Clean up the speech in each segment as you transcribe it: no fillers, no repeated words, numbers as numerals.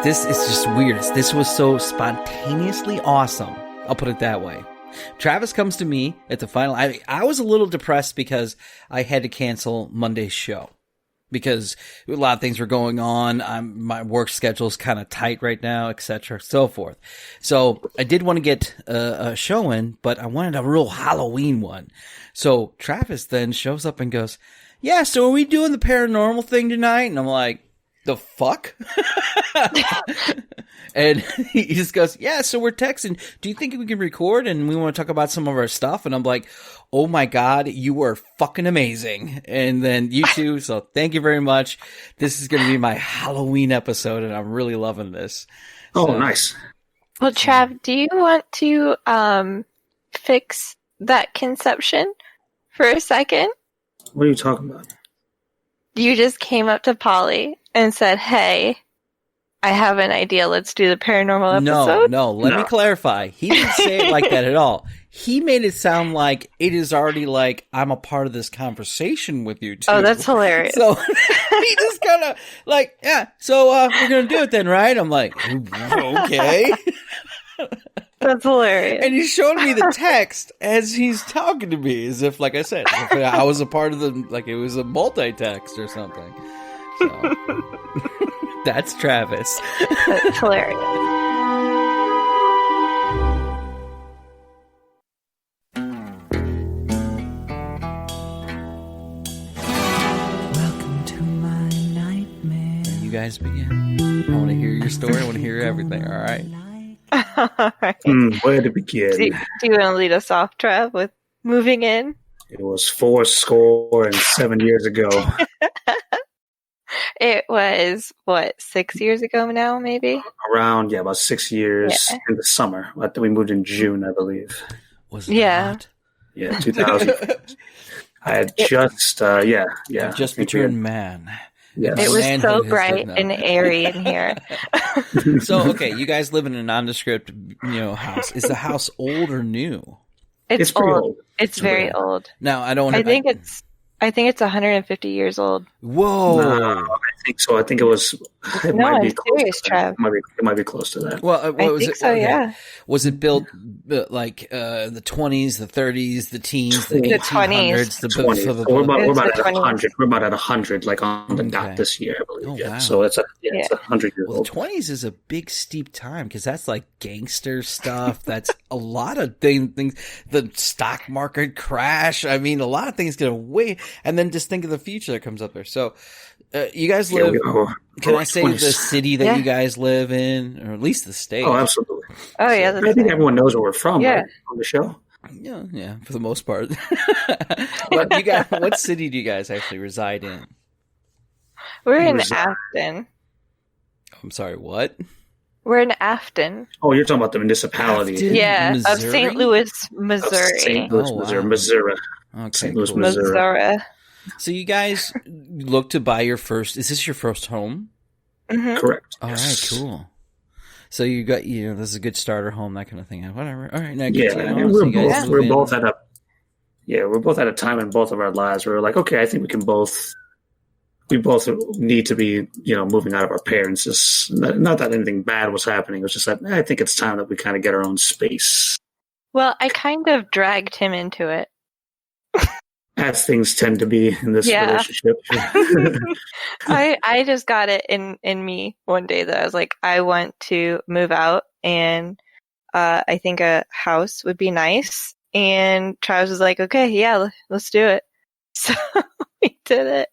This is just weird. This was so spontaneously awesome. I'll put it that way. Travis comes to me at the final. I was a little depressed because I had to cancel Monday's show because a lot of things were going on. My work schedule is kind of tight right now, etc., so forth. So I did want to get a show in, but I wanted a real Halloween one. So Travis then shows up and goes, "Yeah, so are we doing the paranormal thing tonight?" And I'm like, "The fuck?" And he just goes, "Yeah, so we're texting. Do you think we can record? And we want to talk about some of our stuff." And I'm like, "Oh my God, you are fucking amazing." And then you too. So thank you very much. This is going to be my Halloween episode and I'm really loving this. Oh, So, nice. Well, Trav, do you want to fix that conception for a second? What are you talking about? You just came up to Polly and said, "Hey, I have an idea. Let's do the paranormal episode." No, let me clarify. He didn't say it like that at all. He made it sound like it is already like I'm a part of this conversation with you two. Oh, that's hilarious. So he just kind of like, "Yeah, so we're going to do it then, right?" I'm like, "Okay." That's hilarious. And he's showing me the text as he's talking to me, as if, like I said, if I was a part of the, like it was a multi-text or something. So that's Travis. That's hilarious. Welcome to my nightmare. You guys begin. I want to hear your story. I want to hear everything. All right. All right. Where to begin? Do you want to lead us off, Trav, with moving in? It was 7 years ago. It was, 6 years ago now, maybe? Around, about 6 years in the summer. I think we moved in June, I believe. Was it hot? Yeah, 2000. I had just, I've just returned man. Yes. It was so Manhood has bright taken and over. airy in here. So, okay, you guys live in a nondescript, house. Is the house old or new? It's pretty old. It's very old. Now, I don't. I think it's 150 years old. Whoa. I think so. I think it was. It No, might be I'm close serious, to that. Trav. It might be close to that. Well, what I was think it? so, yeah. Was it built like the 20s, the 30s, the teens, the The 1800s? 20s. 20. So we're about It's at the 100. We're about at 100, like on the Okay. dot this year, I believe. Oh, yeah. wow. So it's it's 100 years Well, old. the 20s is a big steep time because that's like gangster stuff. That's a lot of things. The stock market crash. I mean, a lot of things get away. And then just think of the future that comes up there. So, you guys live. Can I say the city that you guys live in, or at least the state? Oh, absolutely. Oh, yeah. I think everyone knows where we're from, Yeah. right? On the show. Yeah, for the most part. But you guys, what city do you guys actually reside in? We're in Reside. Affton. I'm sorry, what? We're in Affton. Oh, you're talking about the municipality. Affton? Yeah, of Missouri? St. Louis, Of Missouri. St. Louis, Oh, wow. Missouri. Missouri. Okay, St. Louis, cool. Missouri. Missouri. So you guys look to buy your first. Is this your first home? hmm Correct. All Yes. right, cool. So you got this is a good starter home, that kind of thing. Whatever. All right, now Yeah, continue and on. So you guys we're move both in. we're both at a time in both of our lives where we're like, okay, I think we both need to be, moving out of our parents'. It's not that anything bad was happening. It was just that I think it's time that we kind of get our own space. Well, I kind of dragged him into it. As things tend to be in this Yeah. relationship. I just got it in me one day that I was like, I want to move out, and I think a house would be nice. And Travis was like, okay, yeah, let's do it. So we did it.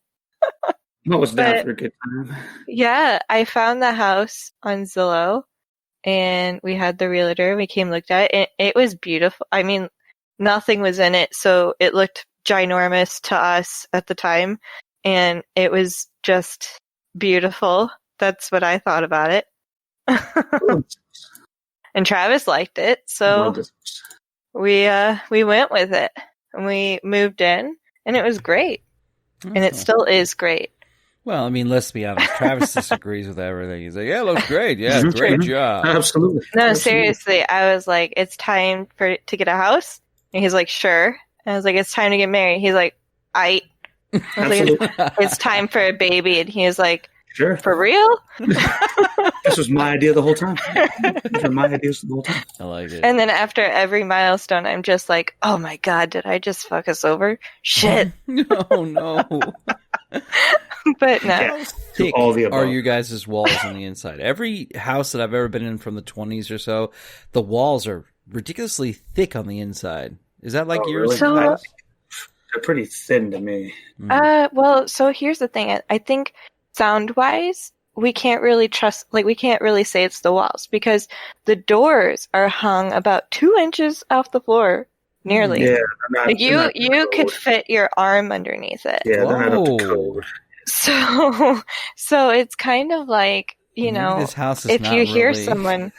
What was that But- for a good time? Yeah, I found the house on Zillow, and we had the realtor. We came, looked at it, and it was beautiful. I mean, nothing was in it, so it looked ginormous to us at the time, and it was just beautiful. That's what I thought about it. And Travis liked it, so we went with it, and we moved in, and it was great, and it still is great. Well, I mean, let's be honest. Travis disagrees with everything. He's like, "Yeah, it looks great. Yeah, great job." Absolutely. No, Absolutely. seriously, I was like, it's time to get a house, and he's like, sure. And I was like, it's time to get married. He's like, I was like, Absolutely. it's time for a baby, and he was like, Sure. For real? This was my idea the whole time. These were my ideas the whole time. I like it. And then after every milestone, I'm just like, oh my god, did I just fuck us over? Shit. Oh no. But no. Yeah. Thick all the above. are you guys' walls on the inside? Every house that I've ever been in from the 20s or so, the walls are ridiculously thick on the inside. Is that like Oh, yours? really? So- They're pretty thin to me. Well, so here's the thing. I think sound-wise, we can't really say it's the walls because the doors are hung about 2 inches off the floor, nearly. Yeah, Like you could fit your arm underneath it. Yeah, they're not up to Whoa. code. So it's kind of like, you Maybe know, this house is if not you hear really- someone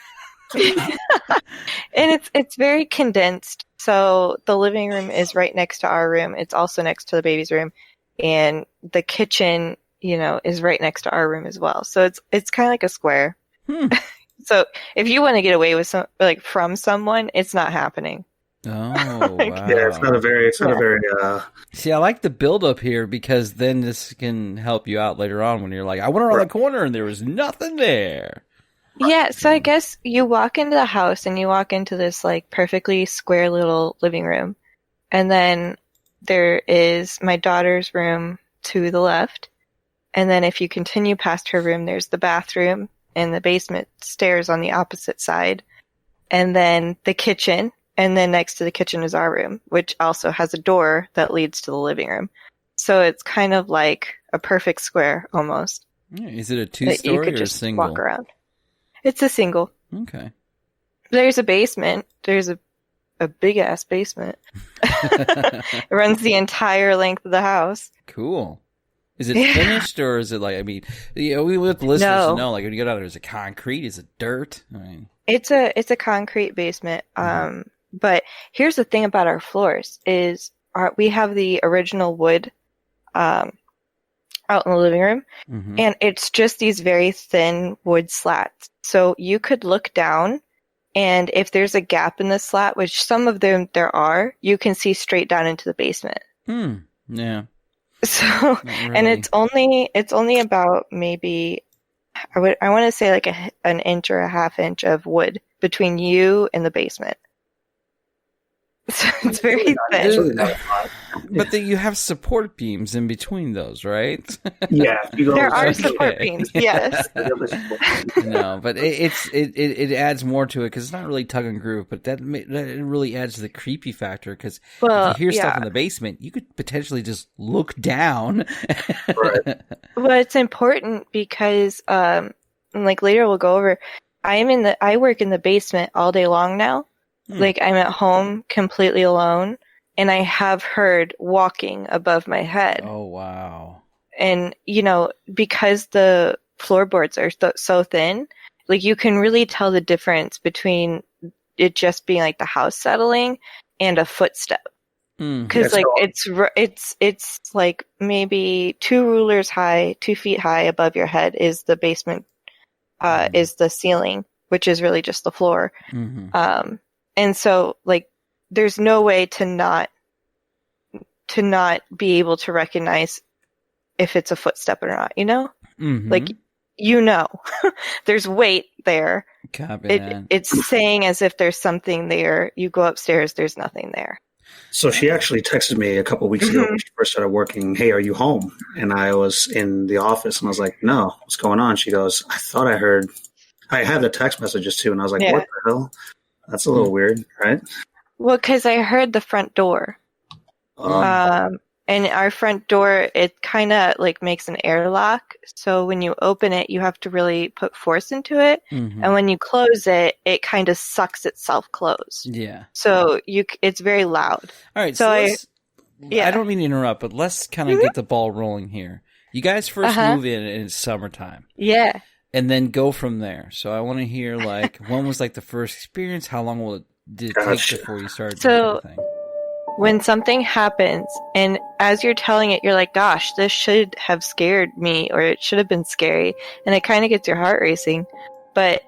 and it's very condensed. So the living room is right next to our room. It's also next to the baby's room, and the kitchen, you know, is right next to our room as well. So it's kind of like a square. So if you want to get away with from someone, it's not happening. Oh, wow. Yeah, it's not a very. See, I like the build up here because then this can help you out later on when you're like, I went around the corner and there was nothing there. Yeah, so I guess you walk into the house and you walk into this like perfectly square little living room. And then there is my daughter's room to the left. And then if you continue past her room, there's the bathroom and the basement stairs on the opposite side. And then the kitchen. And then next to the kitchen is our room, which also has a door that leads to the living room. So it's kind of like a perfect square almost. Yeah, is it a That you two-story could or a just single? walk around. It's a single. Okay. There's a basement. There's a big ass basement. It runs the entire length of the house. Cool. Is it Yeah. finished or is it like, I mean, you know, we want the listeners No. to know, like when you go down there, is it concrete? Is it dirt? I mean, It's a concrete basement. But here's the thing about our floors is we have the original wood out in the living room, mhm. and it's just these very thin wood slats. So you could look down, and if there's a gap in the slat, which some of them there are, you can see straight down into the basement. Yeah. So, Not and really. it's only about maybe I want to say like an inch or a half inch of wood between you and the basement. So it's very thin. It's really not a lot. But then you have support beams in between those, right? Yeah, you go There are Okay. support beams, yes. No, but it adds more to it because it's not really tug and groove, but that really adds to the creepy factor because Well, if you hear stuff yeah. in the basement, you could potentially just look down. Right. Well, it's important because, like later we'll go over. I work in the basement all day long now. Like I'm at home completely alone, and I have heard walking above my head. Oh wow! And you know, because the floorboards are so thin, like you can really tell the difference between it just being like the house settling and a footstep. Because That's like it's like maybe 2 rulers high, 2 feet high above your head is the basement, is the ceiling, which is really just the floor. Mm-hmm. And so like there's no way to not be able to recognize if it's a footstep or not, you know? Mm-hmm. Like, you know, there's weight there. Copy that. It's saying as if there's something there. You go upstairs, there's nothing there. So she actually texted me a couple weeks ago when she first started working, "Hey, are you home?" And I was in the office, and I was like, "No, what's going on?" She goes, "I thought I heard." I had the text messages too, and I was like, Yeah. "What the hell? That's a little weird, right?" Well, because I heard the front door. And our front door, it kind of like makes an airlock. So when you open it, you have to really put force into it. Mhm. And when you close it, it kind of sucks itself closed. Yeah. So it's very loud. All right. So So I- let's, yeah. I don't mean to interrupt, but let's kind of get the ball rolling here. You guys first move in and it's summertime. Yeah. And then go from there. So I want to hear like when was like the first experience? How long did it take Gotcha. before you started So- doing everything? When something happens, and as you're telling it, you're like, gosh, this should have scared me, or it should have been scary. And it kind of gets your heart racing. But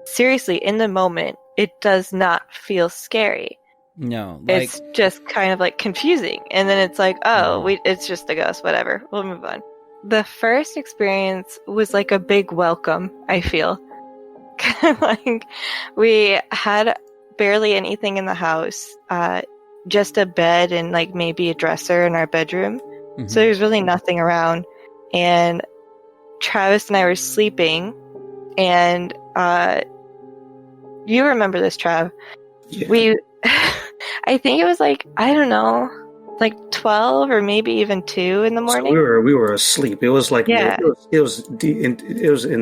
seriously, in the moment, it does not feel scary. No, like It's just kind of like confusing. And then it's like, oh, it's just a ghost, whatever. We'll move on. the first experience was like a big welcome, I feel. Like, we had barely anything in the house, just a bed and like maybe a dresser in our bedroom. Mm-hmm. So there's really nothing around. And Travis and I were sleeping, and you remember this, Trav. Yeah. I think it was like, I don't know, like 12 or maybe even 2 in the morning. So we were asleep. It was like Yeah. it was in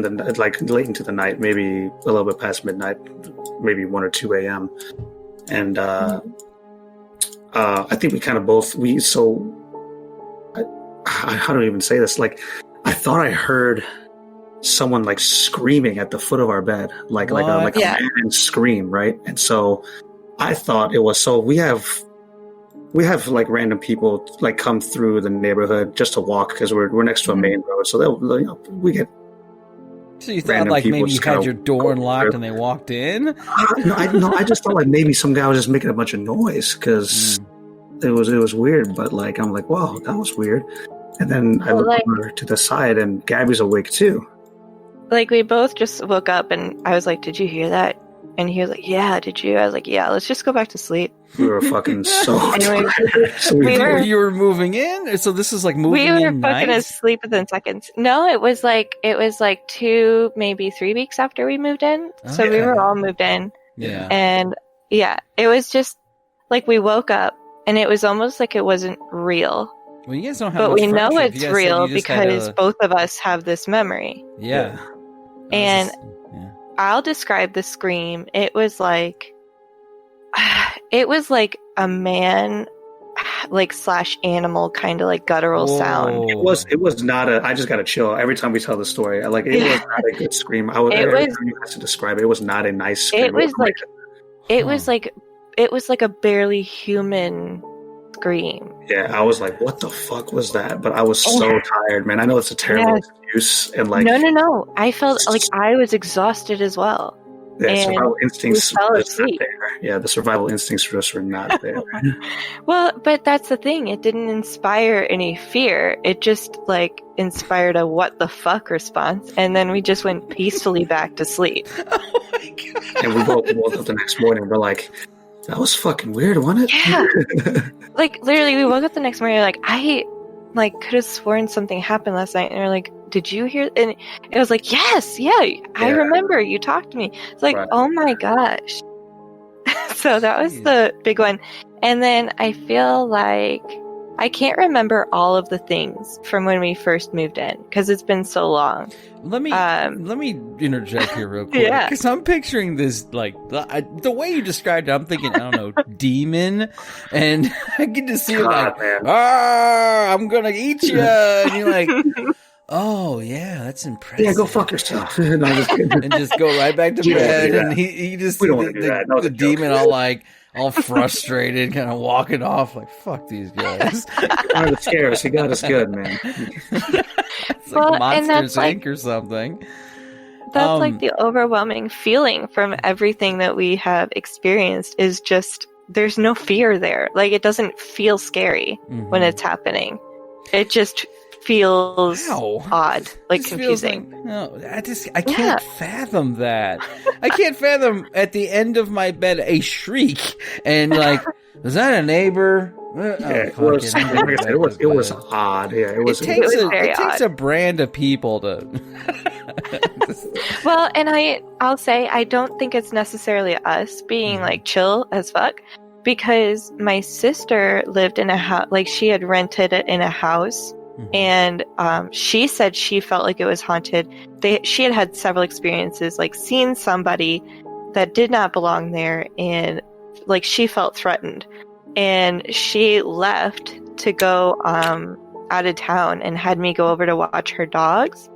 the like late into the night, maybe a little bit past midnight, maybe 1 or 2 a.m. And I think we kind of both how do I even say this? Like, I thought I heard someone like screaming at the foot of our bed, like a man scream, right? And so I thought it was, so we have like random people like come through the neighborhood just to walk because we're next to a main road, so we get. So you thought like maybe you had your door unlocked and they walked in? I just thought like maybe some guy was just making a bunch of noise because it was weird. But like I'm like, wow, that was weird. And then I look over to the side and Gabby's awake too. Like, we both just woke up and I was like, did you hear that? And he was like, yeah, did you? I was like, yeah, let's just go back to sleep. We were fucking so Anyway, tired. So You were moving in? So this is like moving in we were fucking nights? asleep within seconds. No, it was like 2, maybe 3 weeks after we moved in. So we were all moved in. Yeah. And yeah, it was just like we woke up and it was almost like it wasn't real. Well, you guys don't have But much we know friendship. You it's guys said real you just had because both of us have this memory. Yeah. And I'll describe the scream. It was like a man, like / animal kind of like guttural sound. It was not a. I just got to chill every time we tell the story. It was not a good scream. Every time you have to describe it, it was not a nice scream. It was like a barely human scream. Yeah, I was like, what the fuck was that? But I was so tired, man. I know it's a terrible excuse, and like No. I felt like I was exhausted as well. Yeah, survival instincts fell were not asleep. there. Yeah, the survival instincts just were not there. Well, but that's the thing. It didn't inspire any fear. It just like inspired a what the fuck response, and then we just went peacefully back to sleep. Oh my god! And we woke up the next morning. We're like, that was fucking weird, wasn't it? Yeah. Like, literally, we woke up the next morning, like, I, like, could have sworn something happened last night. And we're like, did you hear? And it was like, yes, I remember. You talked to me. It's like, oh my gosh. So that was the big one. And then I feel like I can't remember all of the things from when we first moved in because it's been so long. Let me interject here real quick because I'm picturing this like the way you described it. I'm thinking, I don't know, demon, and I get to see like, I'm gonna eat you, and you're like, oh yeah, that's impressive. Yeah, go fuck yourself, and just go right back to bed. And he just we don't want to do that. The demon all frustrated, kind of walking off like, fuck these guys. He wanted to scare us. He got us good, man. It's like Monsters Inc. or something. That's like the overwhelming feeling from everything that we have experienced is just there's no fear there. Like, it doesn't feel scary when it's happening. It just feels odd, like confusing. I can't fathom that. I can't fathom at the end of my bed a shriek and like, was that a neighbor? It was odd. Yeah, it takes a brand of people to. Well, and I'll say I don't think it's necessarily us being like chill as fuck, because my sister lived in a house, like she had rented it in a house, and she said she felt like it was haunted. She had several experiences, like seeing somebody that did not belong there, and like she felt threatened. And she left to go out of town and had me go over to watch her dogs.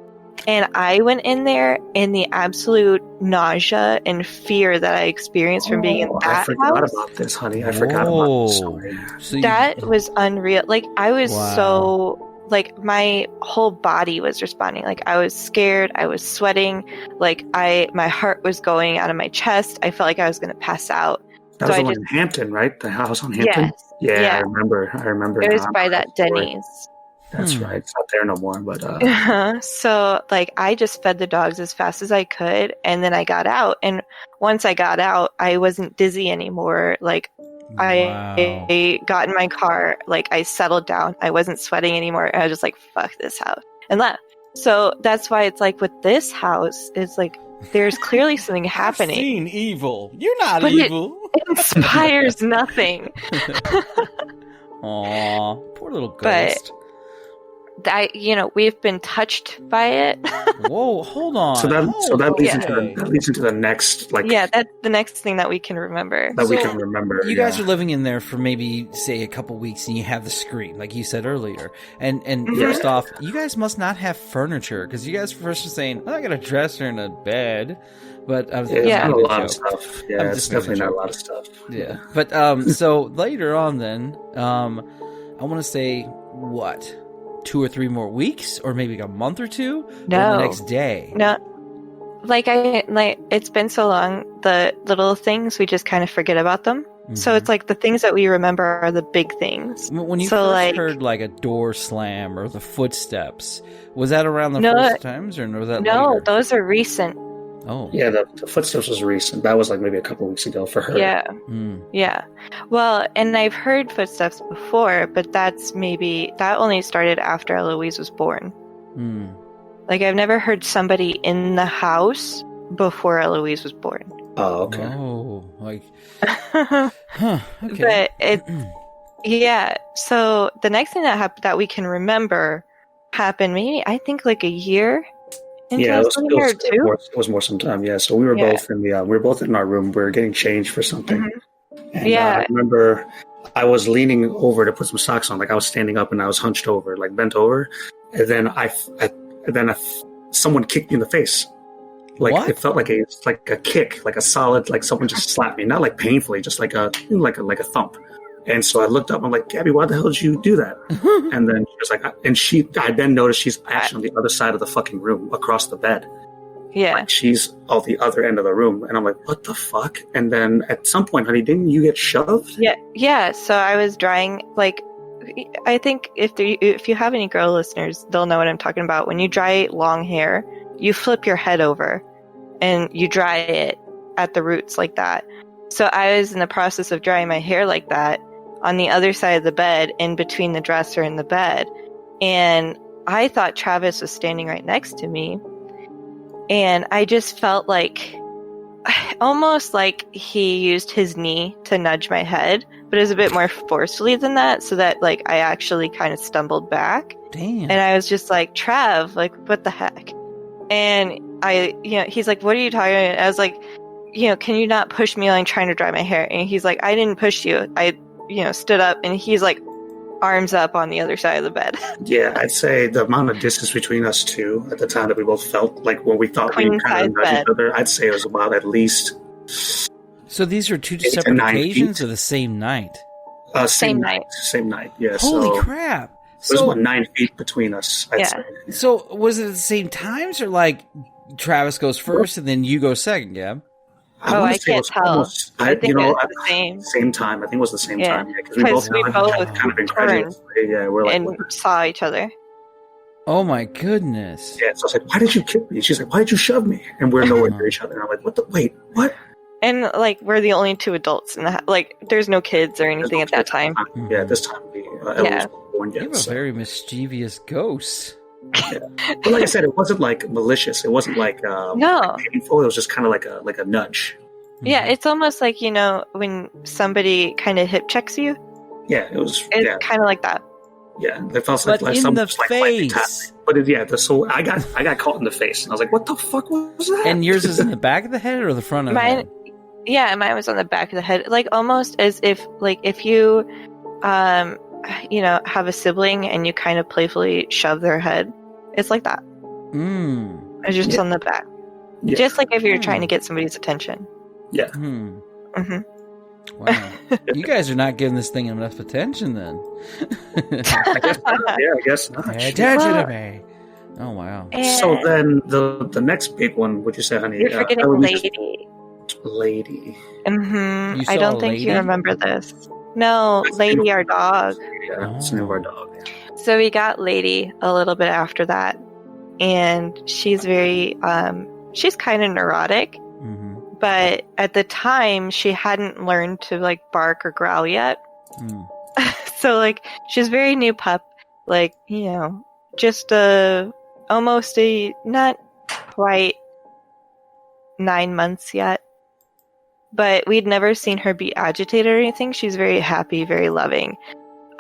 And I went in there in the absolute nausea and fear that I experienced from being in that house. I forgot about this, honey. I forgot about this story. That was unreal. Like, I was so... Like, my whole body was responding. Like, I was scared. I was sweating. Like, my heart was going out of my chest. I felt like I was going to pass out. That was the one in Hampton, right? The house on Hampton? Yes. Yeah, I remember. It was by that Denny's. That's right. It's not there no more. But so like I just fed the dogs as fast as I could, and then I got out. And once I got out, I wasn't dizzy anymore. Like I got in my car, like I settled down. I wasn't sweating anymore. I was just like, fuck this house, and left. So that's why it's like with this house, it's like there's clearly something happening. I've seen evil. You're not But evil. It inspires nothing. Aw, poor little But- ghost. We've been touched by it. Whoa, hold on. so that leads into the next That's the next thing that we can remember. that we So, can remember. You guys are living in there for maybe, say, a couple weeks, and you have the screen, like you said earlier. And first off, you guys must not have furniture, because you guys first were saying, I got a dresser and a bed. But I was It's Yeah. not a making lot of joke. stuff. Yeah, I'm it's just making definitely a not a joke. lot of stuff. Yeah. But so later on then, I want to say, what? 2 or 3 more weeks, or maybe a month or two, or No. the next day. No, it's been so long. The little things we just kind of forget about them. So Mhm. it's like the things that we remember are the big things. When you so, first like- heard like a door slam or the footsteps, was that around the No, first times, or was that No, later? those are recent. Oh, Yeah, the footsteps was recent. That was like maybe a couple weeks ago for her. Yeah, Mm. yeah. Well, and I've heard footsteps before, but that only started after Eloise was born. Mm. Like I've never heard somebody in the house before Eloise was born. Oh, okay. Oh, like, huh? Okay. But it, yeah. So the next thing that happened that we can remember happened maybe I think like a year into Yeah, us living here, or two. it was more some time. Yeah, so we were Yeah. both in our room. We were getting changed for something. And, Yeah. I remember I was leaning over to put some socks on. Like I was standing up and I was hunched over, like bent over. And then someone kicked me in the face. Like What? it felt like a kick, like a solid, like someone just slapped me, not like painfully, just like a thump. And so I looked up. I'm like, Gabby, why the hell did you do that? And then she was like, I then noticed she's actually on the other side of the fucking room, across the bed. Yeah. Like she's on the other end of the room, and I'm like, what the fuck? And then at some point, honey, didn't you get shoved? Yeah. So I was drying. Like, I think if you have any girl listeners, they'll know what I'm talking about. When you dry long hair, you flip your head over, and you dry it at the roots like that. So I was in the process of drying my hair like that on the other side of the bed, in between the dresser and the bed, and I thought Travis was standing right next to me, and I just felt like almost like he used his knee to nudge my head, but it was a bit more forcefully than that, so that like I actually kind of stumbled back. Damn. And I was just like, Trav, like, what the heck? And he's like, what are you talking about? I was like, can you not push me while I'm trying to dry my hair? And he's like, I didn't push you. I, stood up, and he's like, arms up on the other side of the bed. Yeah, I'd say the amount of distance between us two at the time that we both felt like when we thought we Queen kind of size nudged bed. each other, I'd say it was about at least So these are 2 8 to separate 9 occasions feet. or the same night? Same night. night. Same night. Yeah. Holy so crap! there's So, about 9 feet between us. I'd Yeah. say. so was it at the same times, or like Travis goes first and then you go second, Gab? wanna I say it can't was tell. almost- I think it's the same. Same time. I think it was the same Yeah. time. Because we 'Cause both, we both kind of incredulous. Yeah, we're like, And saw each other. Oh my goodness! yeah. So I was like, why did you kick me? She's like, why did you shove me? And we're nowhere near each other. And I'm like, wait, what? And like we're the only 2 adults in the house. Like there's no kids or anything at that time. Yeah, this time we Yeah. was born You yet. have a So. very mischievous ghost. But like I said, it wasn't like malicious. It wasn't like No. painful. It was just kind of like a nudge. Yeah, it's almost like, when somebody kind of hip checks you. Yeah, it was. It's Yeah, kind of like that. yeah. It felt But like in someone the just, like, lightly tapped face. me. But so I got caught in the face, and I was like, what the fuck was that? And yours is in the back of the head or the front of the Mine, head? yeah, mine was on the back of the head, like almost as if you, have a sibling and you kind of playfully shove their head. It's like that. Mm. It's just on the back, Yeah. just like if you're trying to get somebody's attention. Yeah. Hmm. Hmm. Wow. You guys are not giving this thing enough attention then. I guess not. Yeah, I guess not. Pay Shit. attention Well- to me. Oh wow. So then the next big one, would you say, honey? You're forgetting Eloise- lady. Lady. Hmm. You I saw don't a think lady? you remember this. No, Lady, our dog. Yeah, it's the name of our dog. So we got Lady a little bit after that, and she's very, she's kind of neurotic, Mm-hmm. but at the time she hadn't learned to like bark or growl yet. Mm. So like she's very new pup, like, you know, just almost not quite 9 months yet. But we'd never seen her be agitated or anything. She's very happy, very loving.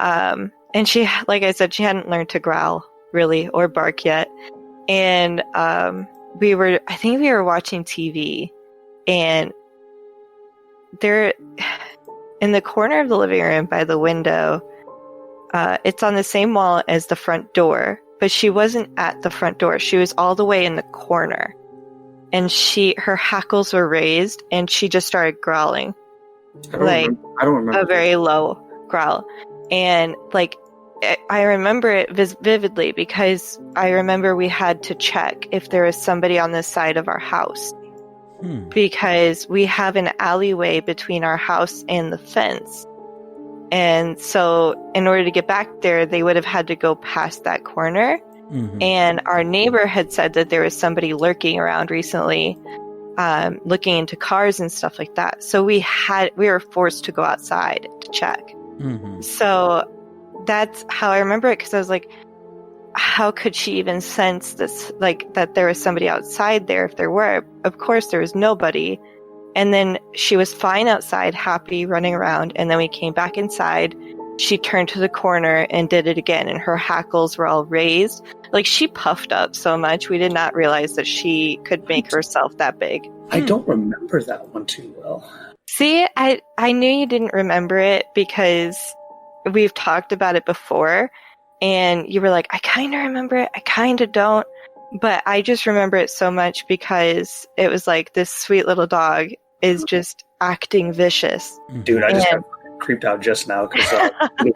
And she, like I said, she hadn't learned to growl really or bark yet. And I think we were watching TV, and there, in the corner of the living room by the window, it's on the same wall as the front door, but she wasn't at the front door. She was all the way in the corner. And her hackles were raised, and she just started growling. I don't remember. A very low growl. And like, I remember it vividly because I remember we had to check if there was somebody on the side of our house. Because we have an alleyway between our house and the fence. And so in order to get back there, they would have had to go past that corner. Mm-hmm. And our neighbor had said that there was somebody lurking around recently, looking into cars and stuff like that. So we were forced to go outside to check. Mm-hmm. So that's how I remember it, because I was like, how could she even sense this, like that there was somebody outside there if there were? Of course, there was nobody. And then she was fine outside, happy, running around. And then we came back inside. She turned to the corner and did it again, and her hackles were all raised. Like, she puffed up so much, we did not realize that she could make herself that big. I don't remember that one too well. See, I knew you didn't remember it because we've talked about it before, and you were like, I kind of remember it, I kind of don't. But I just remember it so much because it was like this sweet little dog is just acting vicious. Dude, I just got creeped out just now because through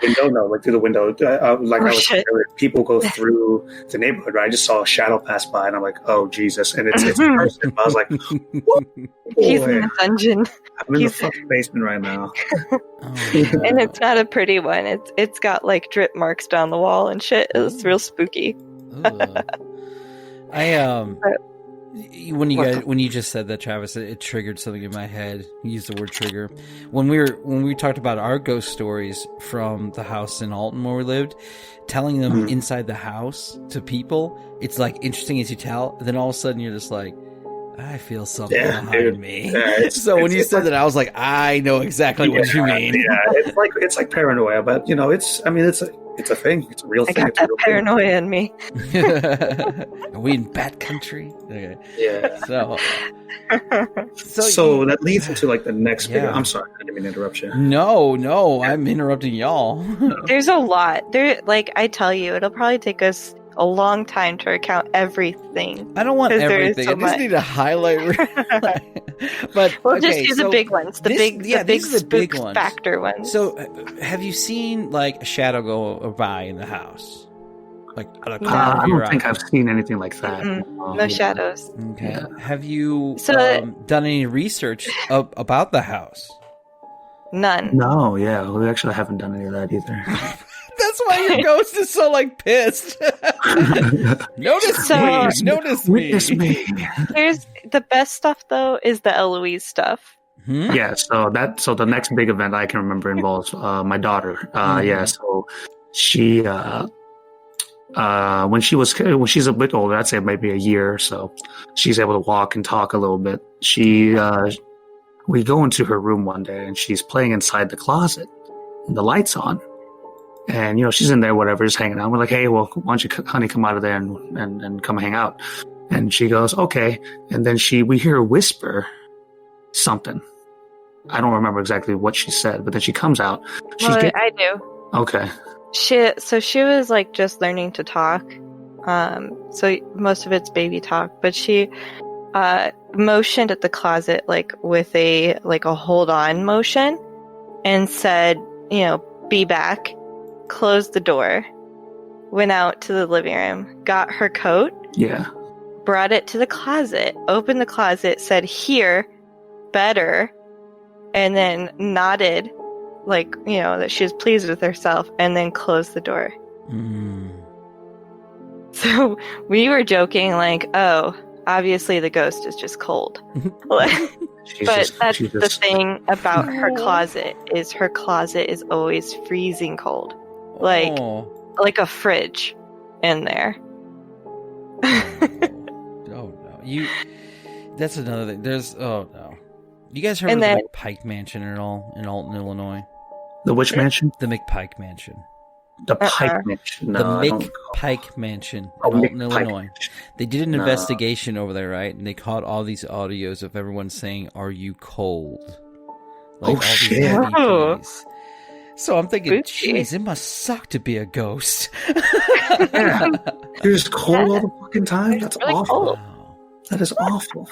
the window, people go through the neighborhood, right? I just saw a shadow pass by, and I'm like, oh Jesus, and it's a person. I was like, he's in the dungeon. I'm in the fucking basement right now. And it's not a pretty one. It's got like drip marks down the wall and shit. It's real spooky. When you just said that, Travis, it triggered something in my head. You used the word trigger. When we talked about our ghost stories from the house in Alton where we lived, telling them inside the house to people, it's like interesting as you tell. And then all of a sudden you're just like, I feel something behind me. Yeah, so when you said that, I was like, I know exactly what you mean. Yeah, it's like paranoia, but it's a thing. It's a real thing. I got that paranoia in me. Are we in bat country? Okay. Yeah. So that leads into like the next big. I'm sorry, I didn't mean to interrupt you. No, I'm interrupting y'all. There's a lot. Like I tell you, it'll probably take us a long time to recount everything. I don't want everything. I just need to highlight. But we'll just do the big ones. The big spook ones. Factor ones. So, have you seen like a shadow go by in the house? Like out of I don't think I've seen anything like that. No shadows. Okay. Yeah. Have you done any research about the house? None. No. Yeah, we actually haven't done any of that either. That's why your ghost is so like pissed. Notice me. Here's the best stuff though is the Eloise stuff. Yeah, so the next big event I can remember involves my daughter. Yeah, so she when she's a bit older, I'd say maybe a year or so, she's able to walk and talk a little bit. We go into her room one day and she's playing inside the closet and the light's on. And, she's in there, whatever, just hanging out. We're like, hey, well, why don't you, honey, come out of there and come hang out. And she goes, okay. And then we hear her whisper something. I don't remember exactly what she said, but then she comes out. I do. Okay. She was like just learning to talk. So most of it's baby talk, but she motioned at the closet like with a hold on motion and said, be back. Closed the door, went out to the living room, got her coat, brought it to the closet, opened the closet, said, here, better, and then nodded like, that she was pleased with herself, and then closed the door. So we were joking, like, oh, obviously the ghost is just cold. But that's the thing about her closet, is her closet is always freezing cold. Like a fridge in there. Oh no. That's another thing. No. You guys heard of the McPike Mansion at all in Alton, Illinois? The which mansion? The McPike Mansion. The Pike Mansion. No, the McPike Mansion in Alton, Illinois. They did an investigation over there, right? And they caught all these audios of everyone saying, "Are you cold?" Like, shit! EVPs. So I'm thinking, geez, it must suck to be a ghost. Yeah. You're just cold all the fucking time? That's really awful. Wow. That is awful.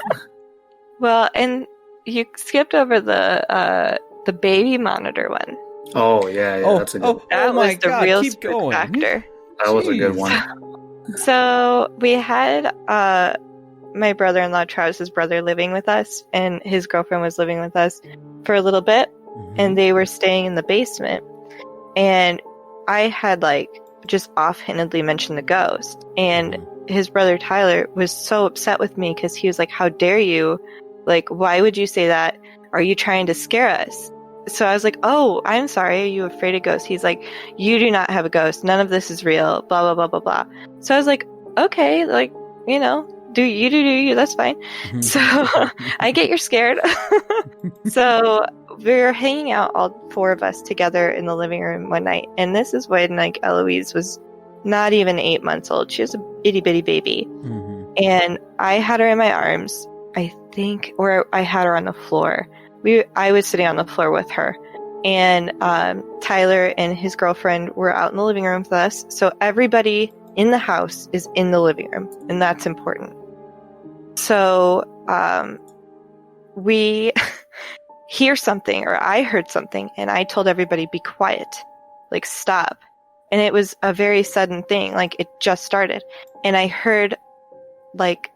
Well, and you skipped over the baby monitor one. Oh, yeah, that's a good one. That was the real spook factor. That was a good one. So we had my brother-in-law, Travis's brother, living with us, and his girlfriend was living with us for a little bit, and they were staying in the basement. And I had just offhandedly mentioned the ghost, and his brother Tyler was so upset with me because he was like, "How dare you? Like, why would you say that? Are you trying to scare us?" So I was like, "Oh, I'm sorry. Are you afraid of ghosts?" He's like, "You do not have a ghost. None of this is real. Blah, blah, blah, blah, blah." So I was like, "Okay, do you. That's fine." So I get you're scared. So we were hanging out, all four of us together in the living room one night. And this is when Eloise was not even 8 months old. She was a itty bitty baby. And I had her in my arms, I think, or I had her on the floor. I was sitting on the floor with her, and Tyler and his girlfriend were out in the living room with us. So everybody in the house is in the living room, and that's important. So we hear something, or I heard something, and I told everybody, "Be quiet, stop." And it was a very sudden thing, it just started, and I heard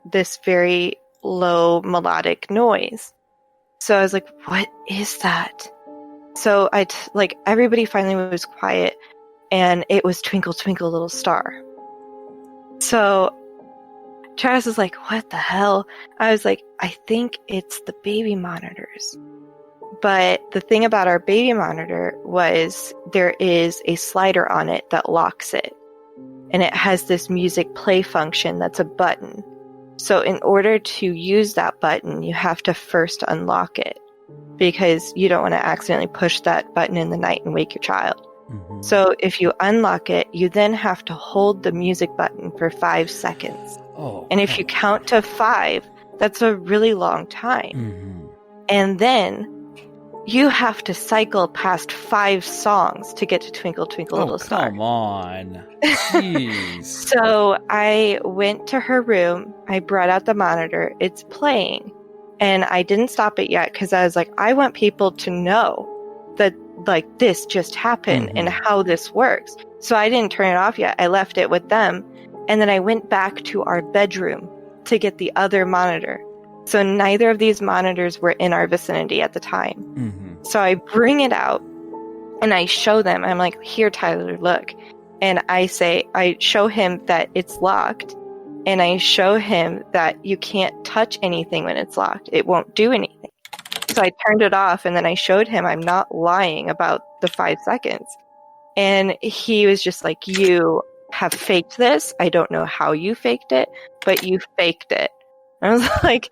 this very low melodic noise. So I was like, "What is that?" So everybody finally was quiet, and it was "Twinkle, Twinkle, Little Star." So Travis was like, "What the hell?" I was like, "I think it's the baby monitors." But the thing about our baby monitor was there is a slider on it that locks it. And it has this music play function that's a button. So in order to use that button, you have to first unlock it, because you don't want to accidentally push that button in the night and wake your child. So if you unlock it, you then have to hold the music button for 5 seconds. And if you count to 5, that's a really long time. And then you have to cycle past 5 songs to get to Twinkle, Twinkle, Little Star. Come on. Jeez. So I went to her room. I brought out the monitor. It's playing. And I didn't stop it yet because I was like, I want people to know that this just happened and how this works. So I didn't turn it off yet. I left it with them. And then I went back to our bedroom to get the other monitor. So neither of these monitors were in our vicinity at the time. So I bring it out and I show them. I'm like, "Here, Tyler, look." And I show him that it's locked. And I show him that you can't touch anything when it's locked. It won't do anything. So I turned it off, and then I showed him I'm not lying about the 5 seconds. And he was just like, "You have faked this. I don't know how you faked it, but you faked it." I was like,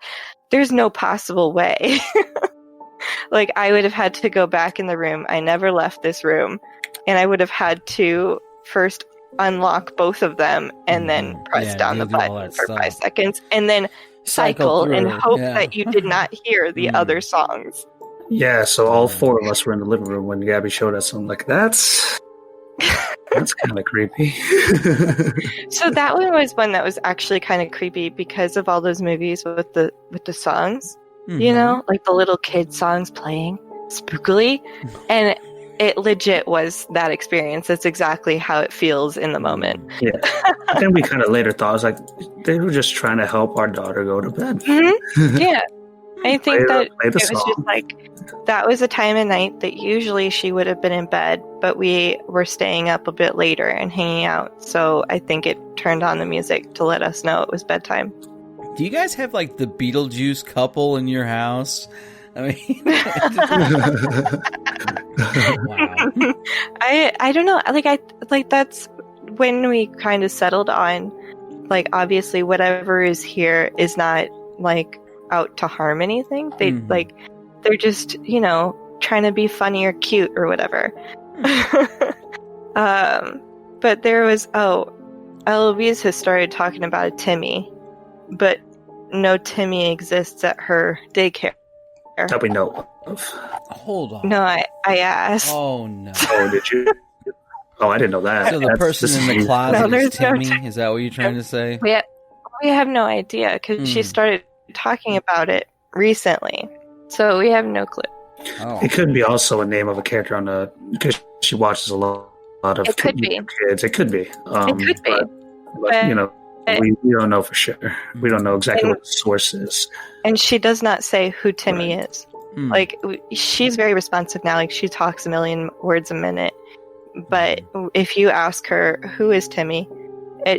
"There's no possible way." I would have had to go back in the room. I never left this room. And I would have had to first unlock both of them and then press down the button for 5 seconds and then cycle and hope that you did not hear the other songs. Yeah, so all 4 of us were in the living room when Gabby showed us. I'm like, that's kind of creepy. So that one was one that was actually kind of creepy because of all those movies with the songs, the little kid songs playing spookily, and it legit was that experience. That's exactly how it feels in the moment. Yeah. But then we kind of later thought, I was like, they were just trying to help our daughter go to bed. Yeah. I think that it was song. just that was a time of night that usually she would have been in bed, but we were staying up a bit later and hanging out. So I think it turned on the music to let us know it was bedtime. Do you guys have like the Beetlejuice couple in your house? I mean, wow. I don't know. I that's when we kind of settled on, like, obviously whatever is here is not like out to harm anything. They like, they're just, you know, trying to be funny or cute or whatever. But there was, Eloise has started talking about a Timmy, but no Timmy exists at her daycare. That we know of. Hold on. No, I asked. Oh, no. Oh, did you? Oh, I didn't know that. So the person in the closet No, is there's no Timmy? Is that what you're trying to say? We have no idea because she started talking about it recently. So we have no clue. Oh. It could be also a name of a character on the, because she watches a lot of It could be. kids. It could be. It could be. But, you know, we don't know for sure. We don't know exactly what the source is. And she does not say who Timmy is. Like, she's very responsive now. Like, she talks a million words a minute. But if you ask her, who is Timmy?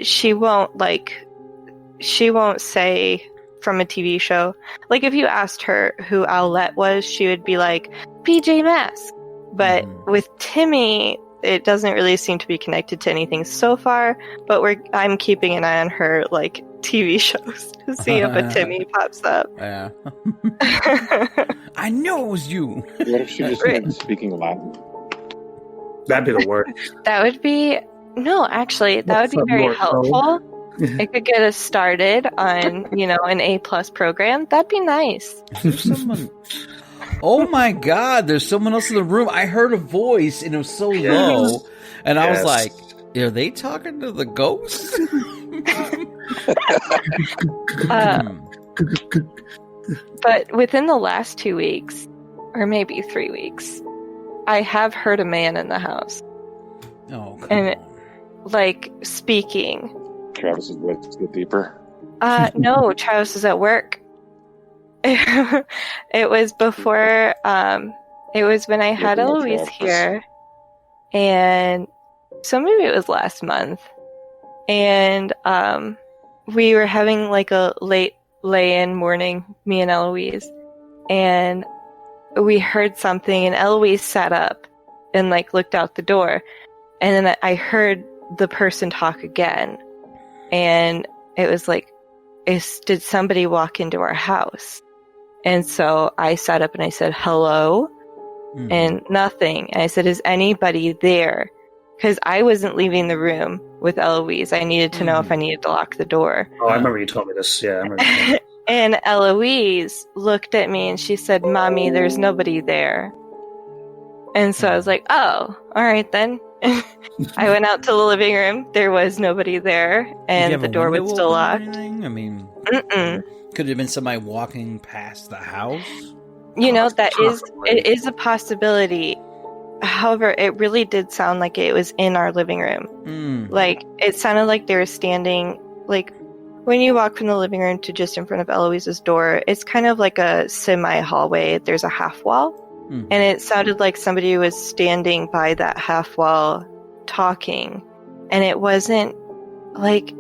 She won't say from a TV show. Like, if you asked her who Owlette was, she would be like, PJ Masks. But with Timmy, it doesn't really seem to be connected to anything so far, but I'm keeping an eye on her, like, TV shows to see if a Timmy pops up. Yeah. I know it was you. What if she just started speaking Latin? That'd be the word. That would be... No, actually, that would be very helpful. It could get us started on, you know, an A+ program. That'd be nice. There's someone... Oh my God, there's someone else in the room. I heard a voice and it was so low. And I was like, are they talking to the ghost? But within the last 2 weeks, or maybe 3 weeks, I have heard a man in the house. Oh, come And, on. like, speaking. Travis's voice get deeper. No, Travis was at work. It was before, it was when I had Eloise here, and so maybe it was last month, and we were having like a late lay-in morning, me and Eloise, and we heard something, and Eloise sat up and like looked out the door, and then I heard the person talk again, and it was like, did somebody walk into our house? And so I sat up and I said, hello? And nothing. And I said, is anybody there? Because I wasn't leaving the room with Eloise. I needed to know if I needed to lock the door. Oh, I remember you told me this. Yeah, I remember. And Eloise looked at me and she said, Mommy, there's nobody there. And so I was like, oh, all right then. I went out to the living room. There was nobody there. And the door was still locked. I mean, could it have been somebody walking past the house? You know, it is a possibility. However, it really did sound like it was in our living room. Like, it sounded like they were standing, like, when you walk from the living room to just in front of Eloise's door, it's kind of like a semi-hallway. There's a half wall. And it sounded like somebody was standing by that half wall talking. And it wasn't, like,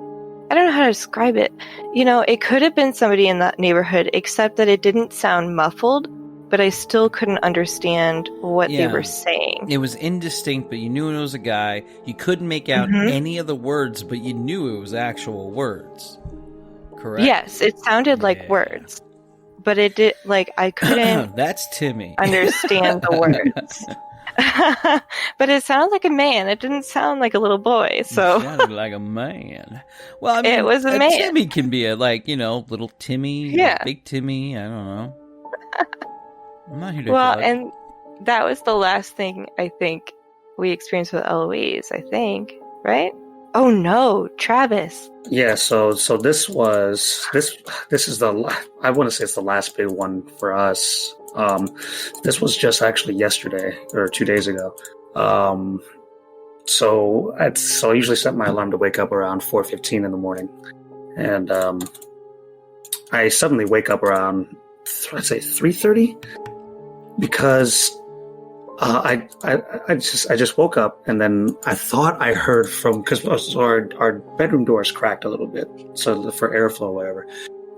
I don't know how to describe it. You know, it could have been somebody in that neighborhood, except that it didn't sound muffled, but I still couldn't understand what they were saying. It was indistinct, but you knew it was a guy. You couldn't make out any of the words, but you knew it was actual words. Correct? Yes, it sounded like words. But it did, like, I couldn't That's Timmy. understand the words. But it sounded like a man. It didn't sound like a little boy. So It sounded like a man. Well, I mean, it was a man. Timmy can be a, like, you know, little Timmy, big Timmy. I don't know. I'm not here to judge. And that was the last thing I think we experienced with Eloise, I think, right? Oh no, Travis. Yeah, so this is I want to say it's the last big one for us. This was just actually yesterday or 2 days ago. So I usually set my alarm to wake up around 4:15 in the morning, and I suddenly wake up around, I'd say 3:30, because I just woke up, and then I thought I heard because our bedroom door is cracked a little bit, so for airflow or whatever.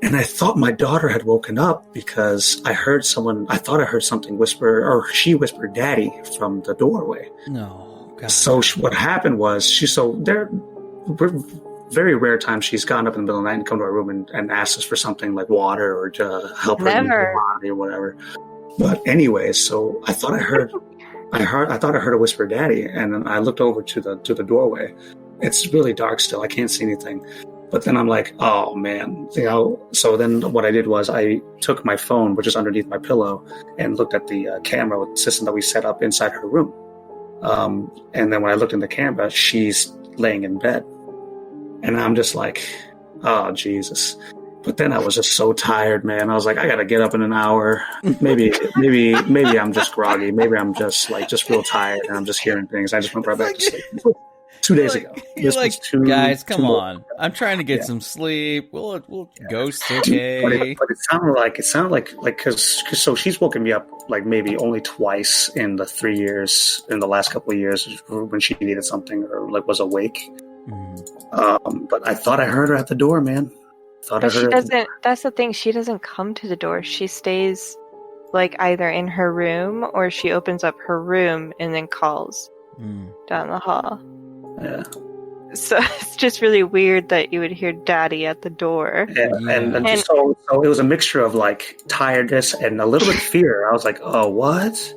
And I thought my daughter had woken up because I thought I heard something whisper, or she whispered "Daddy" from the doorway. No. God. So what happened was there were very rare times she's gone up in the middle of the night and come to our room and asked us for something like water or to help her move her body or whatever. But anyways, so I thought I heard a whisper "Daddy," and then I looked over to the doorway. It's really dark still. I can't see anything. But then I'm like, oh man, so then what I did was I took my phone, which is underneath my pillow, and looked at the camera system that we set up inside her room. And then when I looked in the camera, she's laying in bed. And I'm just like, oh, Jesus. But then I was just so tired, man. I was like, I got to get up in an hour. Maybe I'm just groggy. Maybe I'm just real tired and I'm just hearing things. I just went right back to sleep. 2 days ago. You're like, guys, come on. I'm trying to get some sleep. We'll ghost okay. But it sounded like because so she's woken me up like maybe only twice in the 3 years, in the last couple of years when she needed something or like was awake. Mm-hmm. But I thought I heard her at the door, man. That's the thing. She doesn't come to the door. She stays like either in her room or she opens up her room and then calls down the hall. Yeah. So it's just really weird that you would hear Daddy at the door. And so it was a mixture of like tiredness and a little bit of fear. I was like, oh, what?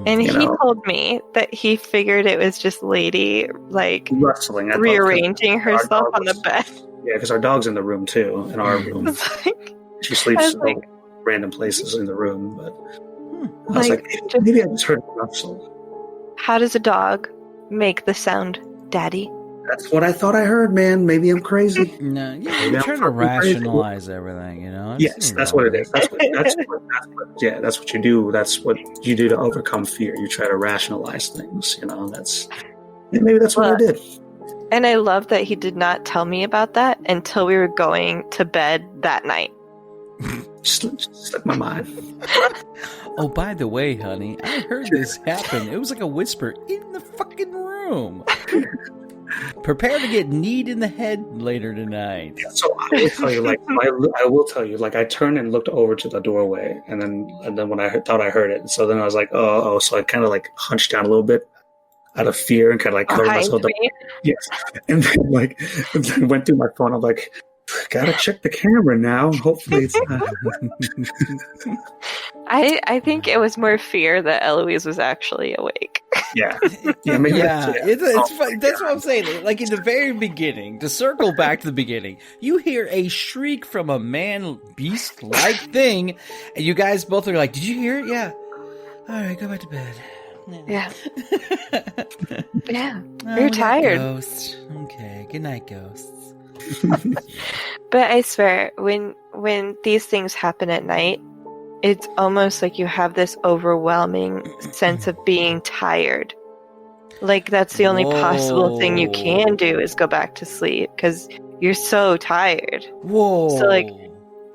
And he told me that he figured it was just Lady like rustling, rearranging herself on the bed. Yeah, because our dog's in the room too, in our room. She sleeps random places in the room, but I was like, maybe I just heard a rustle. How does a dog make the sound Daddy? That's what I thought I heard, man. Maybe I'm crazy. No, you're trying to rationalize everything, you know? Yes, that's what it is. That's what you do. That's what you do to overcome fear. You try to rationalize things, you know? Maybe that's what I did. And I love that he did not tell me about that until we were going to bed that night. Slipped my mind. Oh, by the way, honey, I heard this happen. It was like a whisper in the fucking room. Prepare to get kneed in the head later tonight. Yeah, so I will tell you, like I turned and looked over to the doorway, and then when I thought I heard it, so then I was like, oh, so I kind of like hunched down a little bit out of fear and kind of like covered myself up. Yes, and then went through my phone. I'm like, gotta check the camera now. Hopefully it's not. I think it was more fear that Eloise was actually awake. Yeah. Maybe it's fun. That's what I'm saying. Like in the very beginning, to circle back to the beginning, you hear a shriek from a man beast like thing, and you guys both are like, "Did you hear it?" Yeah. All right, go back to bed. Yeah. Yeah. Oh, You're tired. Ghost. Okay. Good night, ghosts. But I swear, when these things happen at night, it's almost like you have this overwhelming sense of being tired. Like that's the only possible thing you can do is go back to sleep because you're so tired. Whoa. So like,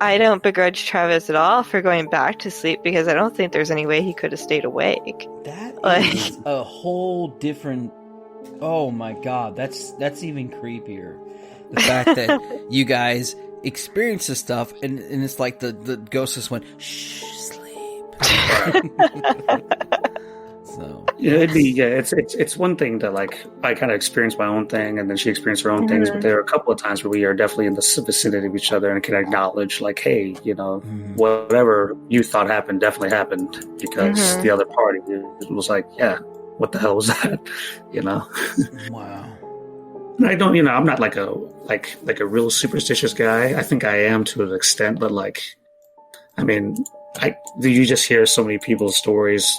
I don't begrudge Travis at all for going back to sleep because I don't think there's any way he could have stayed awake. That is a whole different. Oh my god, that's even creepier. The fact that you guys experience this stuff and it's like the ghost just went, shh, sleep. So it's one thing to like I kind of experienced my own thing and then she experienced her own things, but there are a couple of times where we are definitely in the vicinity of each other and can acknowledge like, hey, you know, whatever you thought happened definitely happened because the other party was like, yeah, what the hell was that? You know? Wow. I don't, you know, I'm not like a real superstitious guy. I think I am to an extent, but like, I mean, you just hear so many people's stories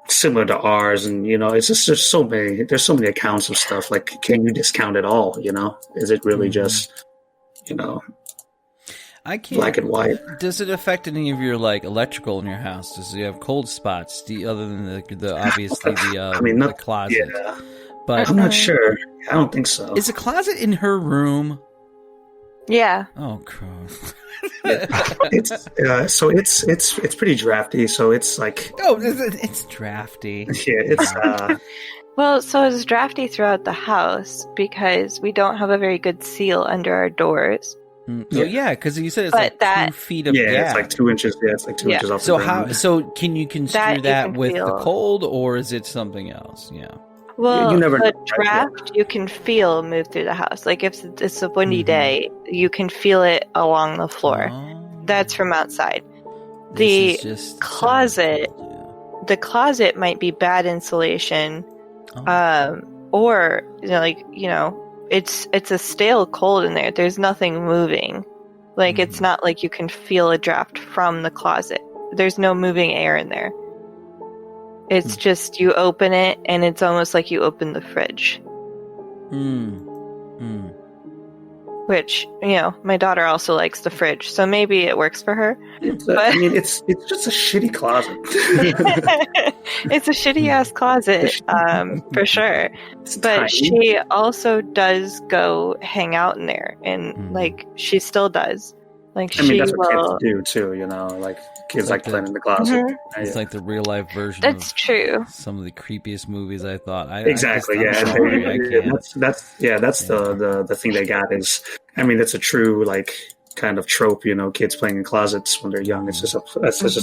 similar to ours, and you know, it's just there's so many accounts of stuff. Like, can you discount it all? You know, is it really just, you know, I can't, black and white? Does it affect any of your like electrical in your house? Does it have cold spots? Other than the obviously the closet? Yeah. But I'm not sure. I don't think so. Is a closet in her room? Yeah. Oh, gross. It's pretty drafty. So it's like It's drafty. yeah, it's Well, so it's drafty throughout the house because we don't have a very good seal under our doors. So yeah, because you said it's But like 2 feet of yeah, gap. it's like 2 inches. Yeah, it's like 2 Yeah. inches off So the ground. so can you construe That that you can with the feel. cold, or is it something else? Yeah. Well, You never the know. draft you can feel move through the house. Like if it's a windy Mhm. day, you can feel it along the floor. Oh. That's from outside. This The is just closet- sounds The closet might be bad insulation, cold, yeah. Oh. or it's a stale cold in there. There's nothing moving. Like it's Mhm. not like you can feel a draft from the closet. There's no moving air in there. It's just you open it and it's almost like you open the fridge. Which, my daughter also likes the fridge, so maybe it works for her. I mean, it's just a shitty closet. It's a shitty ass closet, for sure. It's But tiny. she also does go hang out in there, and like she still does. Like I mean, she that's what will. kids do too. Like kids It's like like playing in the closet. Mhm. It's like the real life version That's of true. some of the creepiest movies I thought. Exactly. I'm sorry, I can't. That's the thing they got is. I mean, that's a true like kind of trope. Kids playing in closets when they're young. It's just a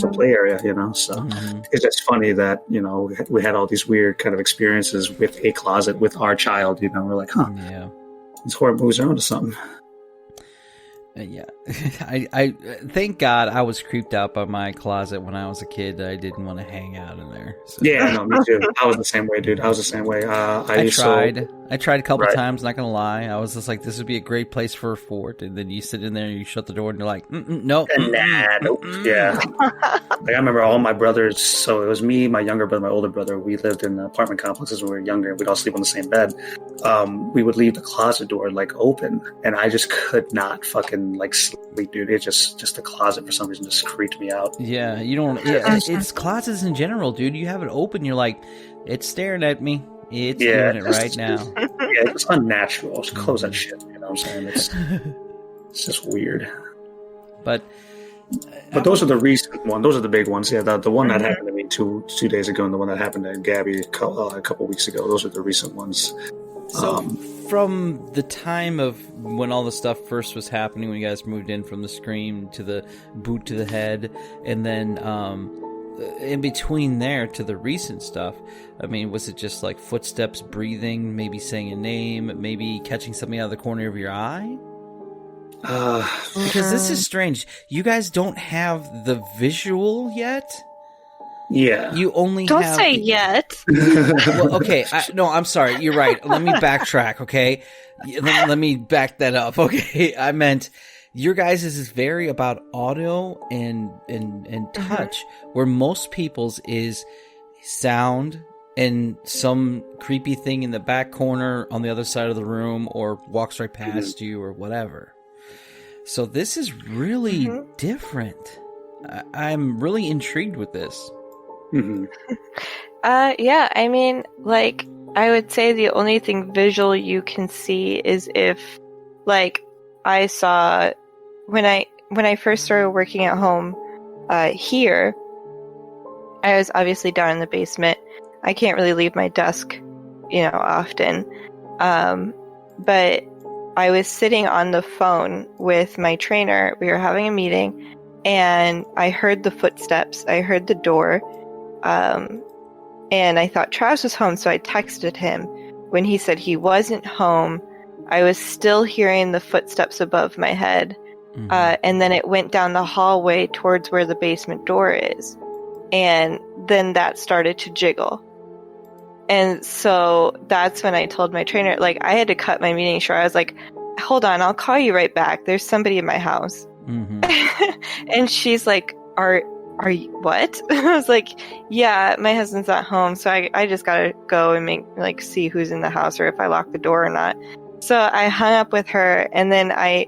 play area. So Mhm. it's just funny that we had all these weird kind of experiences with a closet with our child. We're like, huh, Yeah. these horror movies are onto something. Yeah, I thank God I was creeped out by my closet when I was a kid. That I didn't want to hang out in there. So. Yeah, no, me too. I was the same way, dude. I was the same way. I tried a couple Right. times. Not gonna lie, I was just like, this would be a great place for a fort. And then you sit in there and you shut the door and you're like, no, Nope. Yeah. Like I remember all my brothers. So it was me, my younger brother, my older brother. We lived in apartment complexes when we were younger. We'd all sleep on the same bed. We would leave the closet door like open, and I just could not fucking like sleep, dude. It just the closet for some reason just creeped me out. Yeah, you don't. Yeah, it's closets in general, dude. You have it open, you're like, it's staring at me. It's doing it right now. Yeah, it's unnatural. Just close that shit. You know what I'm saying? It's just weird. But those are the recent ones. Those are the big ones. Yeah, the one that happened to me two days ago, and the one that happened to Gabby a couple weeks ago. Those are the recent ones. So from the time of when all the stuff first was happening, when you guys moved in, from the scream to the boot to the head, and then in between there to the recent stuff, I mean, was it just like footsteps, breathing, maybe saying a name, maybe catching something out of the corner of your eye? Because this is strange. You guys don't have the visual yet? Yeah. You only Don't have say yet. Well, okay. No, I'm sorry. You're right. Let me backtrack, okay? Let me back that up, okay? I meant your guys' is very about audio and touch, where most people's is sound and some creepy thing in the back corner on the other side of the room, or walks right past you, or whatever. So this is really different. I'm really intrigued with this. Mm-hmm. Yeah, I mean, like, I would say the only thing visual you can see is if, like, I saw when I first started working at home here, I was obviously down in the basement. I can't really leave my desk, often. But I was sitting on the phone with my trainer. We were having a meeting, and I heard the footsteps. I heard the door. And I thought Travis was home, so I texted him. When he said he wasn't home, I was still hearing the footsteps above my head. And then it went down the hallway towards where the basement door is. And then that started to jiggle. And so that's when I told my trainer, like, I had to cut my meeting short. I was like, hold on, I'll call you right back. There's somebody in my house. And she's like, are you what? I was like, yeah, my husband's at home, so I just gotta go and see who's in the house or if I lock the door or not. So I hung up with her, and then I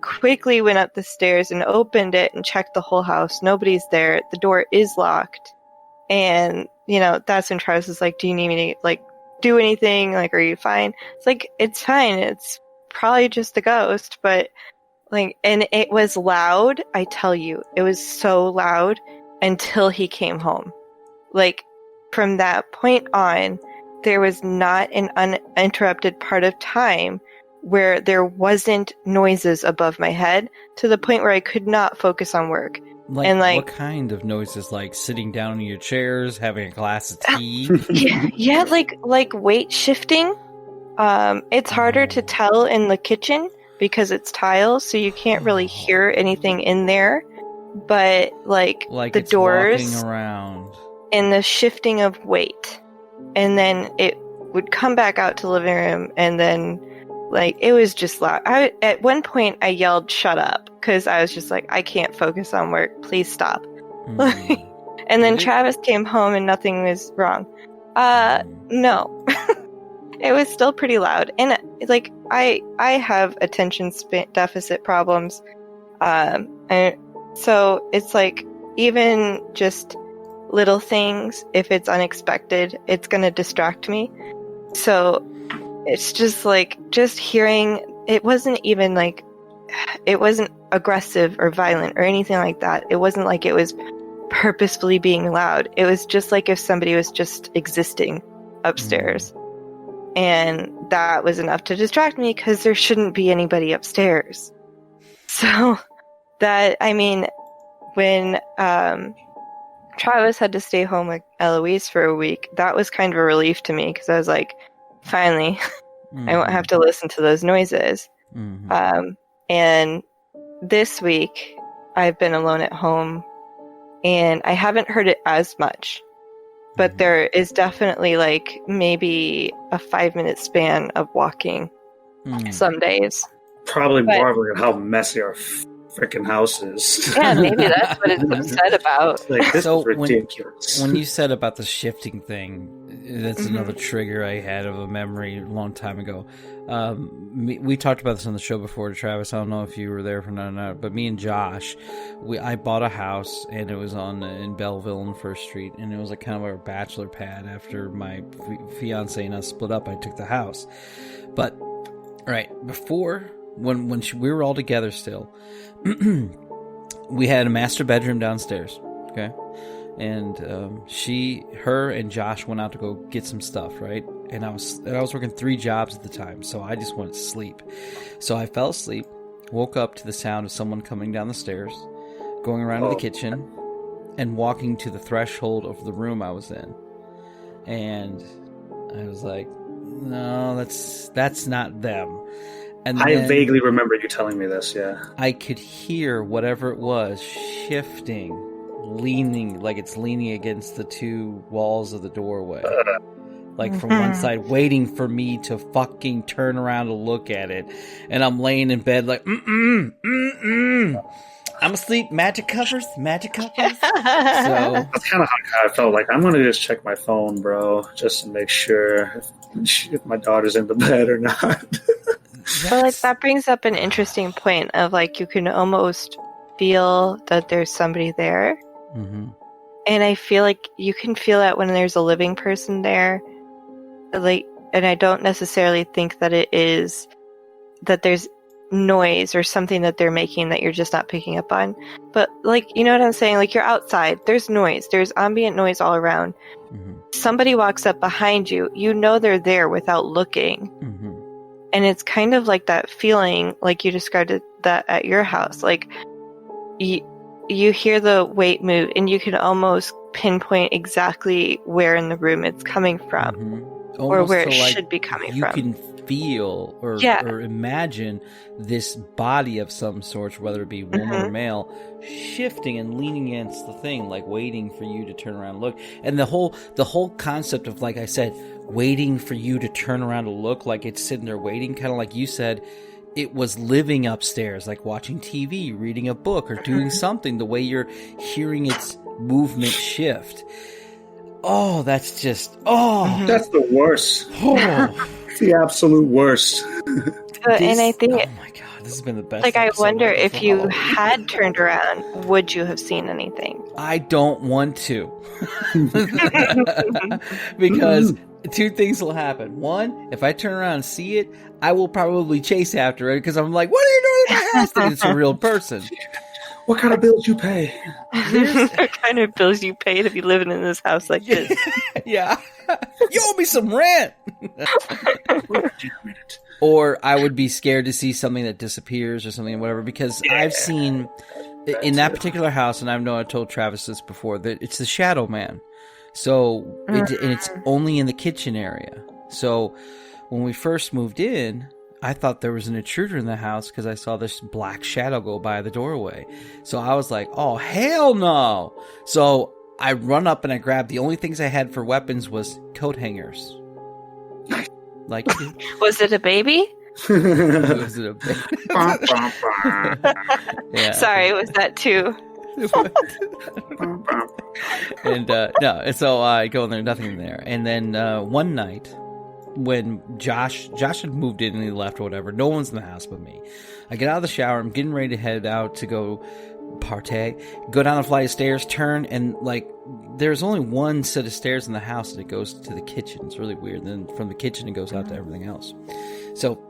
quickly went up the stairs and opened it and checked the whole house. Nobody's there. The door is locked. And, that's when Travis was like, do you need me to do anything? Are you fine? It's like, it's fine. It's probably just a ghost, but Like, and it was loud. I tell you, it was so loud until he came home. Like, from that point on, there was not an uninterrupted part of time where there wasn't noises above my head, to the point where I could not focus on work. Like, and what kind of noises? Like sitting down in your chairs, having a glass of tea? yeah, like weight shifting. It's harder to tell in the kitchen because it's tiles, so you can't really hear anything in there. But like the it's doors walking around and the shifting of weight, and then it would come back out to the living room, and then like it was just loud. At one point I yelled, "Shut up!" because I was just like, I can't focus on work. Please stop. And then Travis came home and nothing was wrong. No. It was still pretty loud. And like I have attention deficit problems. And so it's like, even just little things, if it's unexpected, it's going to distract me. So it's just like, just hearing, it wasn't even like, it wasn't aggressive or violent or anything like that. It wasn't like it was purposefully being loud. It was just like if somebody was just existing upstairs. And that was enough to distract me because there shouldn't be anybody upstairs. So that, I mean, when Travis had to stay home with Eloise for a week, that was kind of a relief to me because I was like, finally, I won't have to listen to those noises. And this week, I've been alone at home, and I haven't heard it as much. But there is definitely like maybe a 5-minute span of walking some days. Probably marveling at how messy our freaking house is. Yeah, maybe that's what it's upset about. Like, this is ridiculous. When you said about the shifting thing, that's another trigger I had of a memory a long time ago. We talked about this on the show before, Travis. I don't know if you were there for that or not, but me and Josh, I bought a house, and it was in Belleville on First Street, and it was like kind of our bachelor pad. After my fiance and us split up, I took the house. But right before, when we were all together still, we had a master bedroom downstairs. Okay. And her and Josh went out to go get some stuff, right? And I was working 3 jobs at the time, so I just went to sleep. So I fell asleep, woke up to the sound of someone coming down the stairs, going around to the kitchen, and walking to the threshold of the room I was in. And I was like, no, that's not them. And I vaguely remember you telling me this, yeah. I could hear whatever it was shifting, leaning, like it's leaning against the 2 walls of the doorway. Like from one side, waiting for me to fucking turn around to look at it. And I'm laying in bed like, I'm asleep. Magic covers. So that's kind of how I felt. Like, I'm going to just check my phone, bro, just to make sure if my daughter's in the bed or not. But like, that brings up an interesting point of like, you can almost feel that there's somebody there. And I feel like you can feel that when there's a living person there. Like, and I don't necessarily think that it is that there's noise or something that they're making that you're just not picking up on. But like, you know what I'm saying? Like, you're outside, there's noise, there's ambient noise all around. Somebody walks up behind you, you know they're there without looking. And it's kind of like that feeling like you described it, that at your house, like you hear the weight move and you can almost pinpoint exactly where in the room it's coming from. Or where it should be coming from. You can feel or imagine this body of some sort, whether it be woman or male, shifting and leaning against the thing, like waiting for you to turn around and look. And the whole concept of, like I said, waiting for you to turn around to look, like it's sitting there waiting, kind of like you said, it was living upstairs, like watching TV, reading a book, or doing something, the way you're hearing its movement shift. Oh, that's just, that's the worst. It's the absolute worst. And I think, oh my God, this has been the best. Like, I wonder if you had turned around, would you have seen anything? I don't want to. Because 2 things will happen. 1, if I turn around and see it, I will probably chase after it because I'm like, what are you doing in my house thinking it's a real person. What kind of bills you pay? What kind of bills you pay to be living in this house like this? Yeah. You owe me some rent. Or I would be scared to see something that disappears or something, whatever, because I've seen in that particular house, and I know I told Travis this before, that it's the Shadow Man. So, and it's only in the kitchen area. So, when we first moved in, I thought there was an intruder in the house because I saw this black shadow go by the doorway. So I was like, oh, hell no. So I run up and I grab the only things I had for weapons was coat hangers. Like, was it a baby? Was it a baby? Yeah. Sorry, was that too? And no, and so I go in there, nothing there. And then one night, when Josh had moved in and he left or whatever, no one's in the house but me. I get out of the shower, I'm getting ready to head out to go partay, go down the flight of stairs, turn, and like there's only one set of stairs in the house that goes to the kitchen. It's really weird. Then from the kitchen it goes out to everything else. So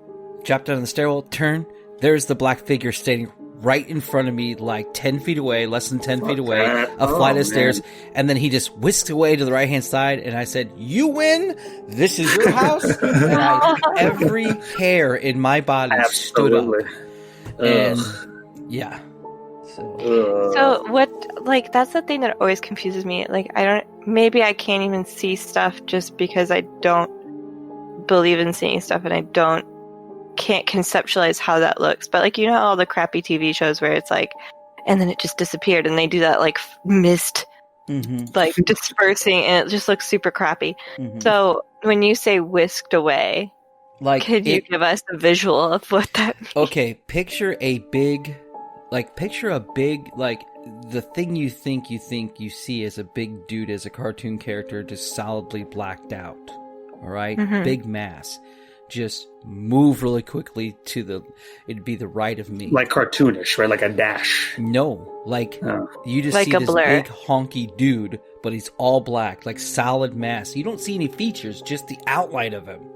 drop down the stairwell, turn, there's the black figure standing right in front of me, like 10 feet away, less than 10 feet away, a flight of stairs, and then he just whisked away to the right-hand side, and I said, you win, this is your house, and every hair in my body stood up. And, yeah. So what, like, that's the thing that always confuses me. Like, maybe I can't even see stuff just because I don't believe in seeing stuff, and I can't conceptualize how that looks. But like, you know, all the crappy TV shows where it's like, and then it just disappeared, and they do that like mist, like dispersing, and it just looks super crappy. So when you say whisked away, like, could you give us a visual of what that means? Okay, picture a big, like the thing you think you see as a big dude, as a cartoon character, just solidly blacked out. All right, big mass. Just move really quickly it'd be the right of me. Like cartoonish, right? Like a dash. No, like you just like see this blur. big honky dude, but he's all black, like solid mass. You don't see any features, just the outline of him.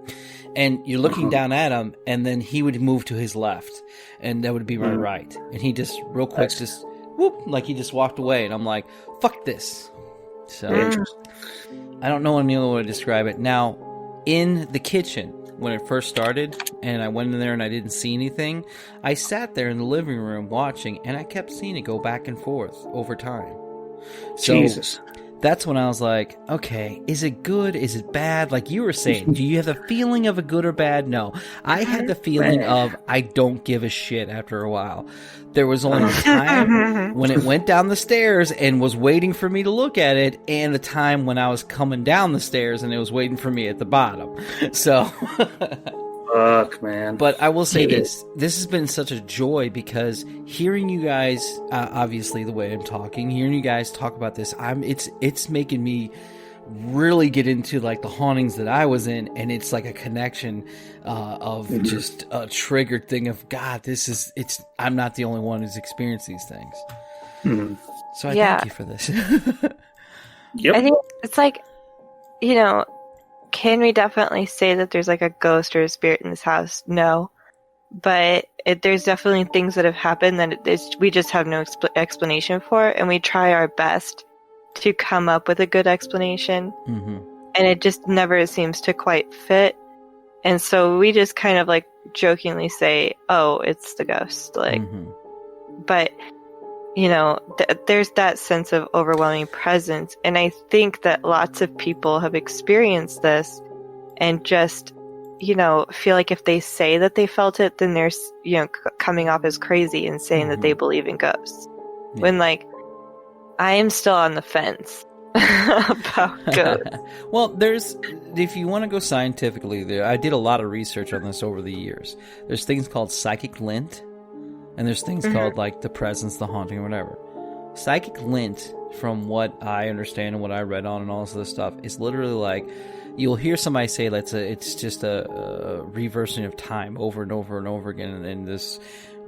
And you're looking down at him, and then he would move to his left, and that would be my right. And he just, real quick, just, whoop, like he just walked away, and I'm like, fuck this. So, I don't know any other way to describe it. Now, in the kitchen, when it first started, and I went in there and I didn't see anything, I sat there in the living room watching, and I kept seeing it go back and forth over time. So Jesus. That's when I was like, okay, is it good? Is it bad? Like you were saying, do you have the feeling of a good or bad? No. I had the feeling of I don't give a shit after a while. There was only a time when it went down the stairs and was waiting for me to look at it, and the time when I was coming down the stairs and it was waiting for me at the bottom. So... Fuck, man. But I will say this has been such a joy, because hearing you guys, obviously the way I'm talking, hearing you guys talk about this, it's making me really get into like the hauntings that I was in, and it's like a connection of just a triggered thing of, God, I'm not the only one who's experienced these things. So I thank you for this. Yep. I think it's like, you know, can we definitely say that there's like a ghost or a spirit in this house? No. But there's definitely things that have happened that we just have no explanation for, and we try our best to come up with a good explanation. And it just never seems to quite fit. And so we just kind of like jokingly say, oh, it's the ghost. Like, but... you know, there's that sense of overwhelming presence. And I think that lots of people have experienced this and just, you know, feel like if they say that they felt it, then they're, you know, coming off as crazy and saying that they believe in ghosts. Yeah. When, like, I am still on the fence about ghosts. Well, if you want to go scientifically, I did a lot of research on this over the years. There's things called psychic lint. And there's things called, like, the presence, the haunting, or whatever. Psychic lint, from what I understand and what I read on and all this other stuff, is literally like, you'll hear somebody say that it's just a reversing of time over and over and over again in this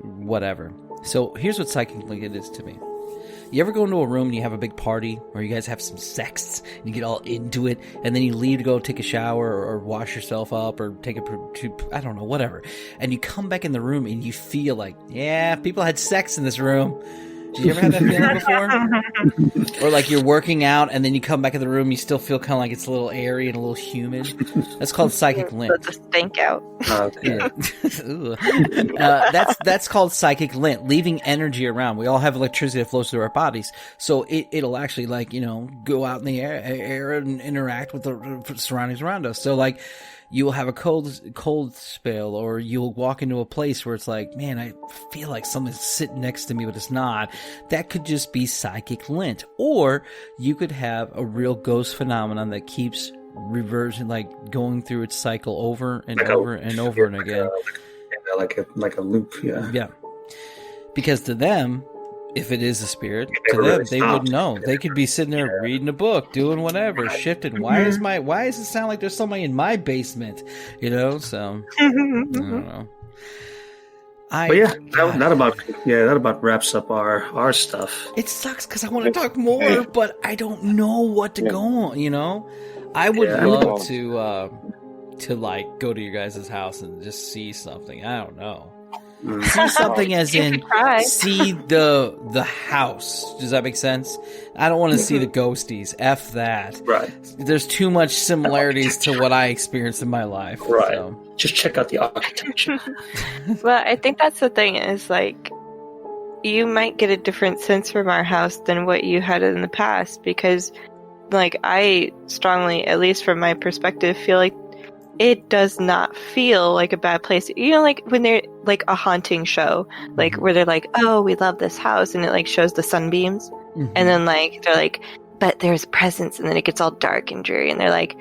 whatever. So here's what psychic lint is to me. You ever go into a room and you have a big party, or you guys have some sex, and you get all into it, and then you leave to go take a shower or wash yourself up or take I don't know, whatever. And you come back in the room and you feel like, yeah, people had sex in this room. Did you ever have that feeling before? Or like you're working out and then you come back in the room, you still feel kind of like it's a little airy and a little humid. That's called psychic lint. That's a stink out. Yeah. That's called psychic lint, leaving energy around. We all have electricity that flows through our bodies, so it'll actually go out in the air and interact with the surroundings around us. So like, you'll have a cold spell, or you'll walk into a place where it's like, man, I feel like something's sitting next to me, but it's not. That could just be psychic lint. Or you could have a real ghost phenomenon that keeps reversion, like going through its cycle over and over and over and again. Like a loop, yeah. Yeah. Because to them, if it is a spirit, to them, they would know. They could be sitting there reading a book, doing whatever, shifting. Why does it sound like there's somebody in my basement? So I don't know. That about wraps up our stuff. It sucks because I want to talk more, but I don't know what to go on. I would love to like go to your guys' house and just see something. I don't know. See something as in see the house. Does that make sense? I don't want to see the ghosties. F that. Right. There's too much similarities to what I experienced in my life. Right. So. Just check out the architecture. Well, I think that's the thing is like, you might get a different sense from our house than what you had in the past, because like I strongly, at least from my perspective, feel like it does not feel like a bad place. Like when they're like a haunting show, like where they're like, oh, we love this house, and it like shows the sunbeams, and then like they're like, but there's presence, and then it gets all dark and dreary, and they're like,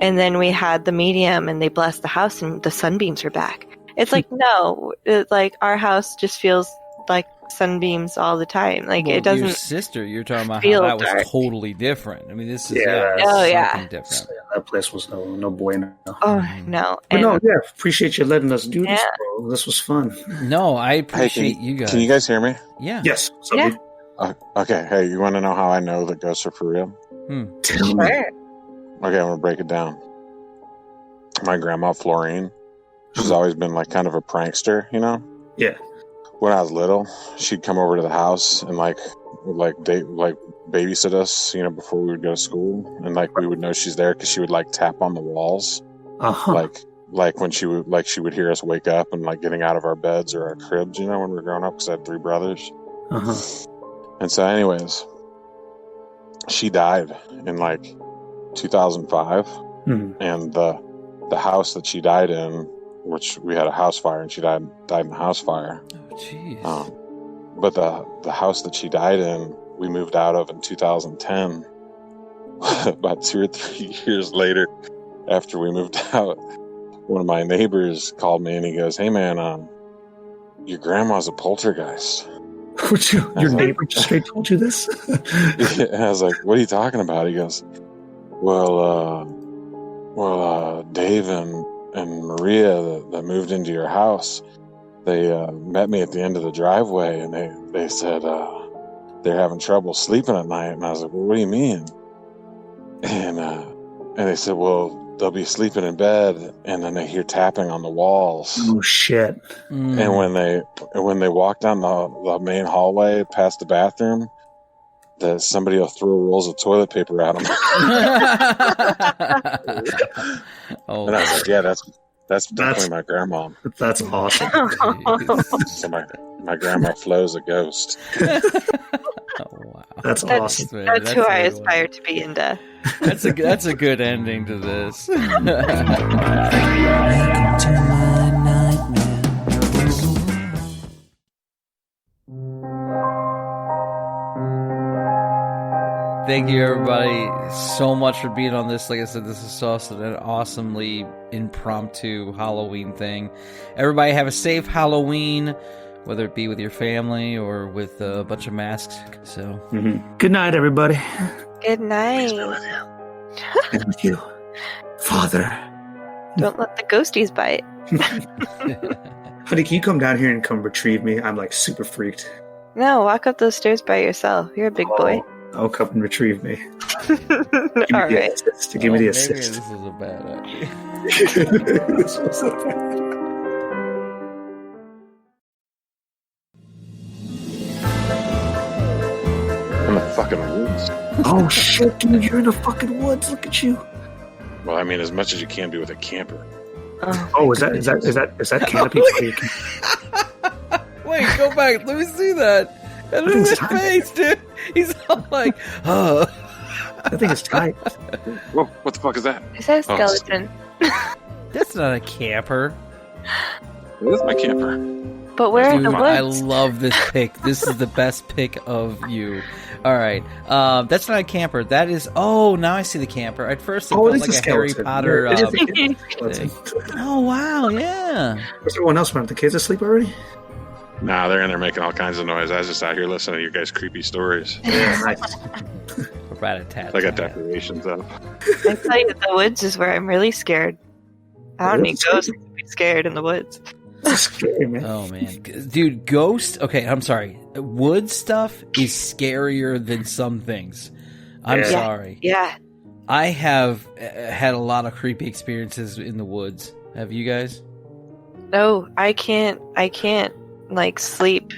and then we had the medium and they blessed the house and the sunbeams are back. It's like, no, like our house just feels like sunbeams all the time. Like it doesn't. Your sister, you're talking about how that dark. was totally different. I mean, this is yeah. different. That place was no bueno. Oh no! But appreciate you letting us do this, bro. This was fun. No, I appreciate you guys. Can you guys hear me? Yeah. Yes. Yeah. Okay. Hey, you want to know how I know that ghosts are for real? Tell me. Okay, I'm gonna break it down. My grandma Florine, she's always been like kind of a prankster, Yeah. When I was little, she'd come over to the house and babysit us, before we would go to school, and like we would know she's there because she would like tap on the walls, like when she would hear us wake up and like getting out of our beds or our cribs, when we were growing up, because I had 3 brothers. And so, anyways, she died in like 2005, and the house that she died in, which we had a house fire, and she died in a house fire. Oh, jeez. But the house that she died in, we moved out of in 2010. About 2 or 3 years later, after we moved out, one of my neighbors called me and he goes, "Hey man, your grandma's a poltergeist." Your neighbor just straight told you this? And I was like, "What are you talking about?" He goes, Well, Dave and Maria that moved into your house, they met me at the end of the driveway, and they said they're having trouble sleeping at night." And I was like, "Well, what do you mean?" And they said, "Well, they'll be sleeping in bed, and then they hear tapping on the walls." Oh shit! And when they walk down the main hallway past the bathroom, that somebody will throw rolls of toilet paper at them. And I was like, "Yeah, that's definitely my grandma." That's awesome. So my grandma Flo's a ghost. Oh, wow. That's awesome. That's who I aspire to be into. That's a good ending to this. Welcome to my nightmare. Thank you, everybody, so much for being on this. Like I said, this is also an awesomely impromptu Halloween thing. Everybody have a safe Halloween, whether it be with your family or with a bunch of masks. So, Good night, everybody. Good night. And with you, Father. Don't let the ghosties bite. Honey, can you come down here and come retrieve me? I'm like super freaked. No, walk up those stairs by yourself. You're a big boy. Oh, come and retrieve me. All right. Give me the Maybe assist. this is a bad idea. This was a bad- In the fucking woods. Oh shit, dude! You're in the fucking woods. Look at you. Well, I mean, as much as you can be with a camper. Oh, is that canopy? Wait, go back. Let me see that. And look at his face, dude. He's all like, oh. I think it's tight. Whoa, what the fuck is that? Is that a skeleton? That's not a camper. It is my camper. But where are Dude, the I woods? love this pick. This is the best pick of you. All right. That's not a camper. That is... Oh, now I see the camper. At first, it felt it is like a a Harry skeleton. Potter... It is a skeleton. Oh, wow. Yeah. Where's everyone else? Aren't the kids asleep already? Nah, they're in there making all kinds of noise. I was just out here listening to you guys' creepy stories. Yeah, nice. Rat-a-tat. I got decorations up. I tell you, the woods is where I'm really scared. I don't need Woods? ghosts to be scared in the woods. That's scary, man. Oh, man. Dude, ghost... Okay, I'm sorry. Wood stuff is scarier than some things. I'm Yeah. sorry. Yeah. I have had a lot of creepy experiences in the woods. Have you guys? No, I can't like sleep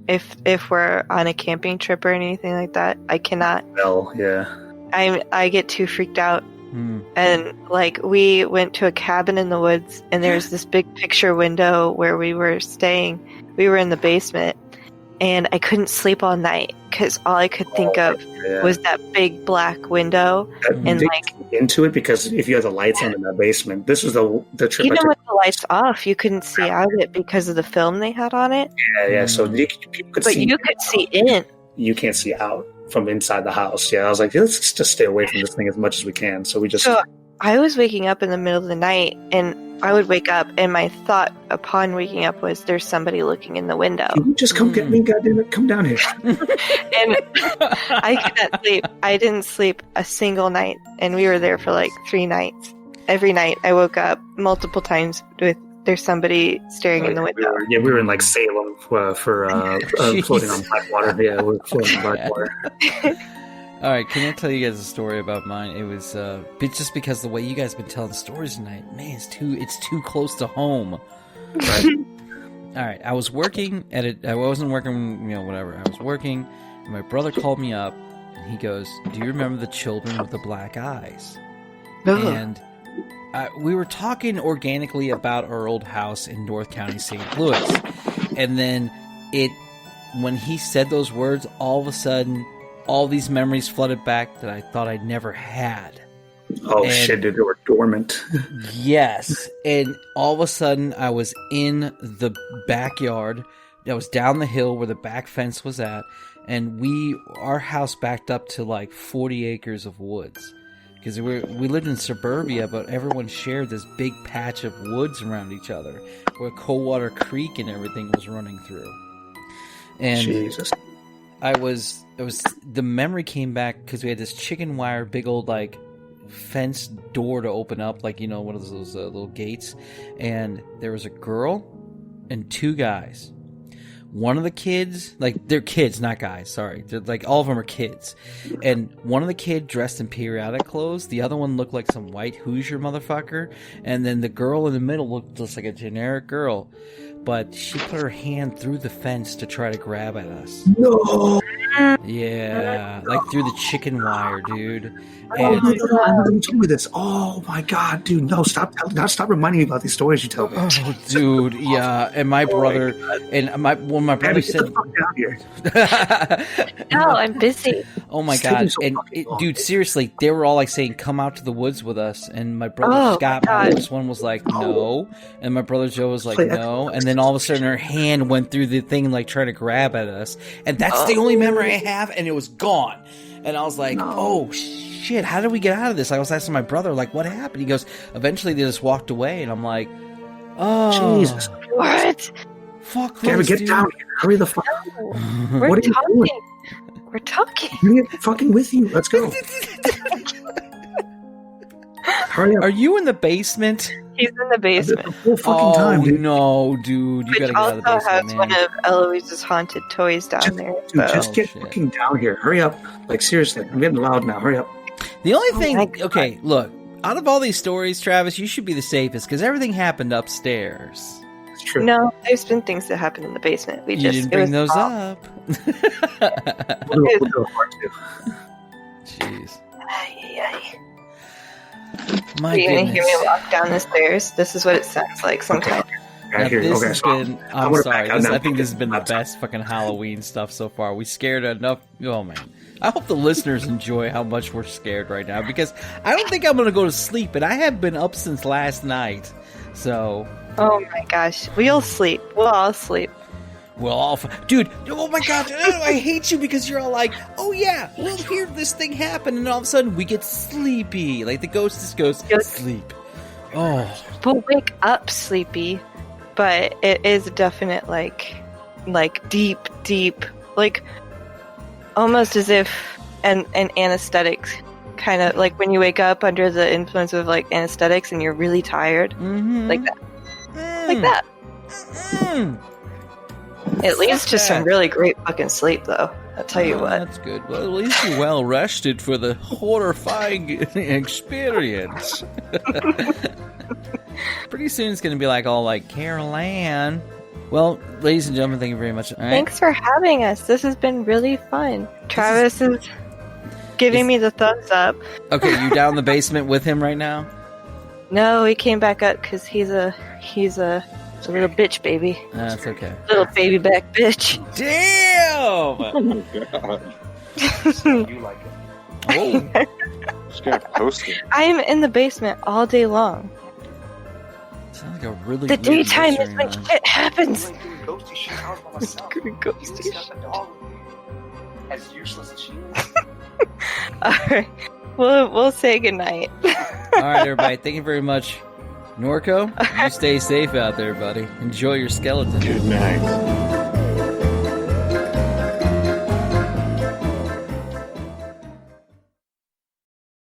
if we're on a camping trip or anything like that. I cannot. Well, yeah. I get too freaked out. Hmm. And like we went to a cabin in the woods and there's this big picture window where we were staying. We were in the basement and I couldn't sleep all night because all I could think of Yeah. was that big black window. and, Dig like- into it because if you have the lights on in that basement, this was the trip. I Even took. with the lights off, you couldn't see out of it because of the film they had on it. Yeah. So people could But see. you could see in. You can't see out from inside the house. Yeah, I was like, let's just stay away from this thing as much as we can. So we just. So I was waking up in the middle of the night and I would wake up and my thought upon waking up was there's somebody looking in the window. Can you just come get me, goddammit? Come down here. And I could not sleep. I didn't sleep a single night and we were there for like 3 nights. Every night I woke up multiple times with there's somebody staring in the window. We were in like Salem for floating on Blackwater. Yeah, we were floating on Blackwater. All right, can I tell you guys a story about mine? It was just because the way you guys have been telling stories tonight, man, it's too close to home. Right. All right, I was working at it. I wasn't working, whatever. I was working, and my brother called me up, and he goes, "Do you remember the children with the black eyes?" And we were talking organically about our old house in North County, St. Louis, and then when he said those words, all of a sudden, all these memories flooded back that I thought I'd never had. Oh shit, dude, they were dormant. Yes, and all of a sudden I was in the backyard. I was down the hill where the back fence was at, and our house backed up to like 40 acres of woods. Because we lived in suburbia, but everyone shared this big patch of woods around each other, where Coldwater Creek and everything was running through. And Jesus. the memory came back because we had this chicken wire, big old like fence door to open up, like one of those little gates, and there was a girl and 2 guys. One of the kids, like they're kids, not guys. Sorry, they're like all of them are kids, and one of the kid dressed in periodic clothes. The other one looked like some white Hoosier motherfucker, and then the girl in the middle looked just like a generic girl. But she put her hand through the fence to try to grab at us. No. Yeah, like through the chicken wire, dude. Oh And, my God, you told me this. Oh my God, dude! No, stop reminding me about these stories you tell me. oh, dude, yeah. And my brother, my brother Abby, said, get the fuck down here. No, I'm busy. "Oh my It's taking God!" so And fucking long. dude, seriously, they were all like saying, "Come out to the woods with us." And my brother Oh, Scott, my my God. oldest one, was like, "No," and my brother Joe was like, Play "No." And then all of a sudden, her hand went through the thing, like trying to grab at us. And that's the only memory I have, and it was gone. And I was like, No. "Oh shit! How did we get out of this?" I was asking my brother, like, "What happened?" He goes, "Eventually, they just walked away." And I'm like, "Oh, Jesus. What? fuck Gabby, this, get dude." down here. Hurry the fuck. We're What are you talking. doing? We're talking. Bring it fucking with you. Let's go. Hurry up. Are you in the basement? He's in the basement. The whole fucking time, dude. No, dude. You Which gotta get out of the also has basement, one man. of Eloise's haunted toys down there. Dude, So. just get shit. fucking down here. Hurry up. Like, seriously. I'm getting loud now. Hurry up. The only my thing, God. okay, look, out of all these stories, Travis, you should be the safest because everything happened upstairs. It's true. No, there's been things that happened in the basement. We You just didn't it bring was those off. up. We'll do a part two. Jeez. Ay, ay. My Are you gonna goodness. hear me walk down the stairs? This is what it sounds like sometimes. Now, Right here. this Okay, has so been, I'm I'm gonna sorry, back out this, now. I think this has been the best fucking Halloween stuff so far. We scared enough. Oh, man. I hope the listeners enjoy how much we're scared right now because I don't think I'm going to go to sleep, and I have been up since last night. So, Oh my gosh, we'll sleep. We'll all sleep. we'll all... Dude, oh my God, I hate you because you're all like, oh yeah, we'll hear this thing happen, and all of a sudden we get sleepy. Like the ghost just goes, sleep. Oh, We'll wake up sleepy, but it is a definite like deep, like almost as if an anesthetic kind of like when you wake up under the influence of like anesthetics and you're really tired, like that, like that. It leads to some really great fucking sleep, though. I'll tell you what. That's good. Well, at least you're well rested for the horrifying experience. Pretty soon it's going to be like all like Carol Ann. Well, ladies and gentlemen, thank you very much. All right. Thanks for having us. This has been really fun. Travis is giving me the thumbs up. Okay, you down in the basement with him right now? No, he came back up because he's a little bitch baby. That's okay. Little baby back bitch. Damn! Oh my god. You like it. Oh, Just got posted. I'm in the basement all day long. sounds like a really The weird daytime is nursery when rhyme. shit happens. Ghosty shit. I was by myself. Ghosty Just got the dog with me. As useless as she is. All right, we'll say goodnight. All right, everybody. Thank you very much. Norco, you stay safe out there, buddy. Enjoy your skeleton. Good night.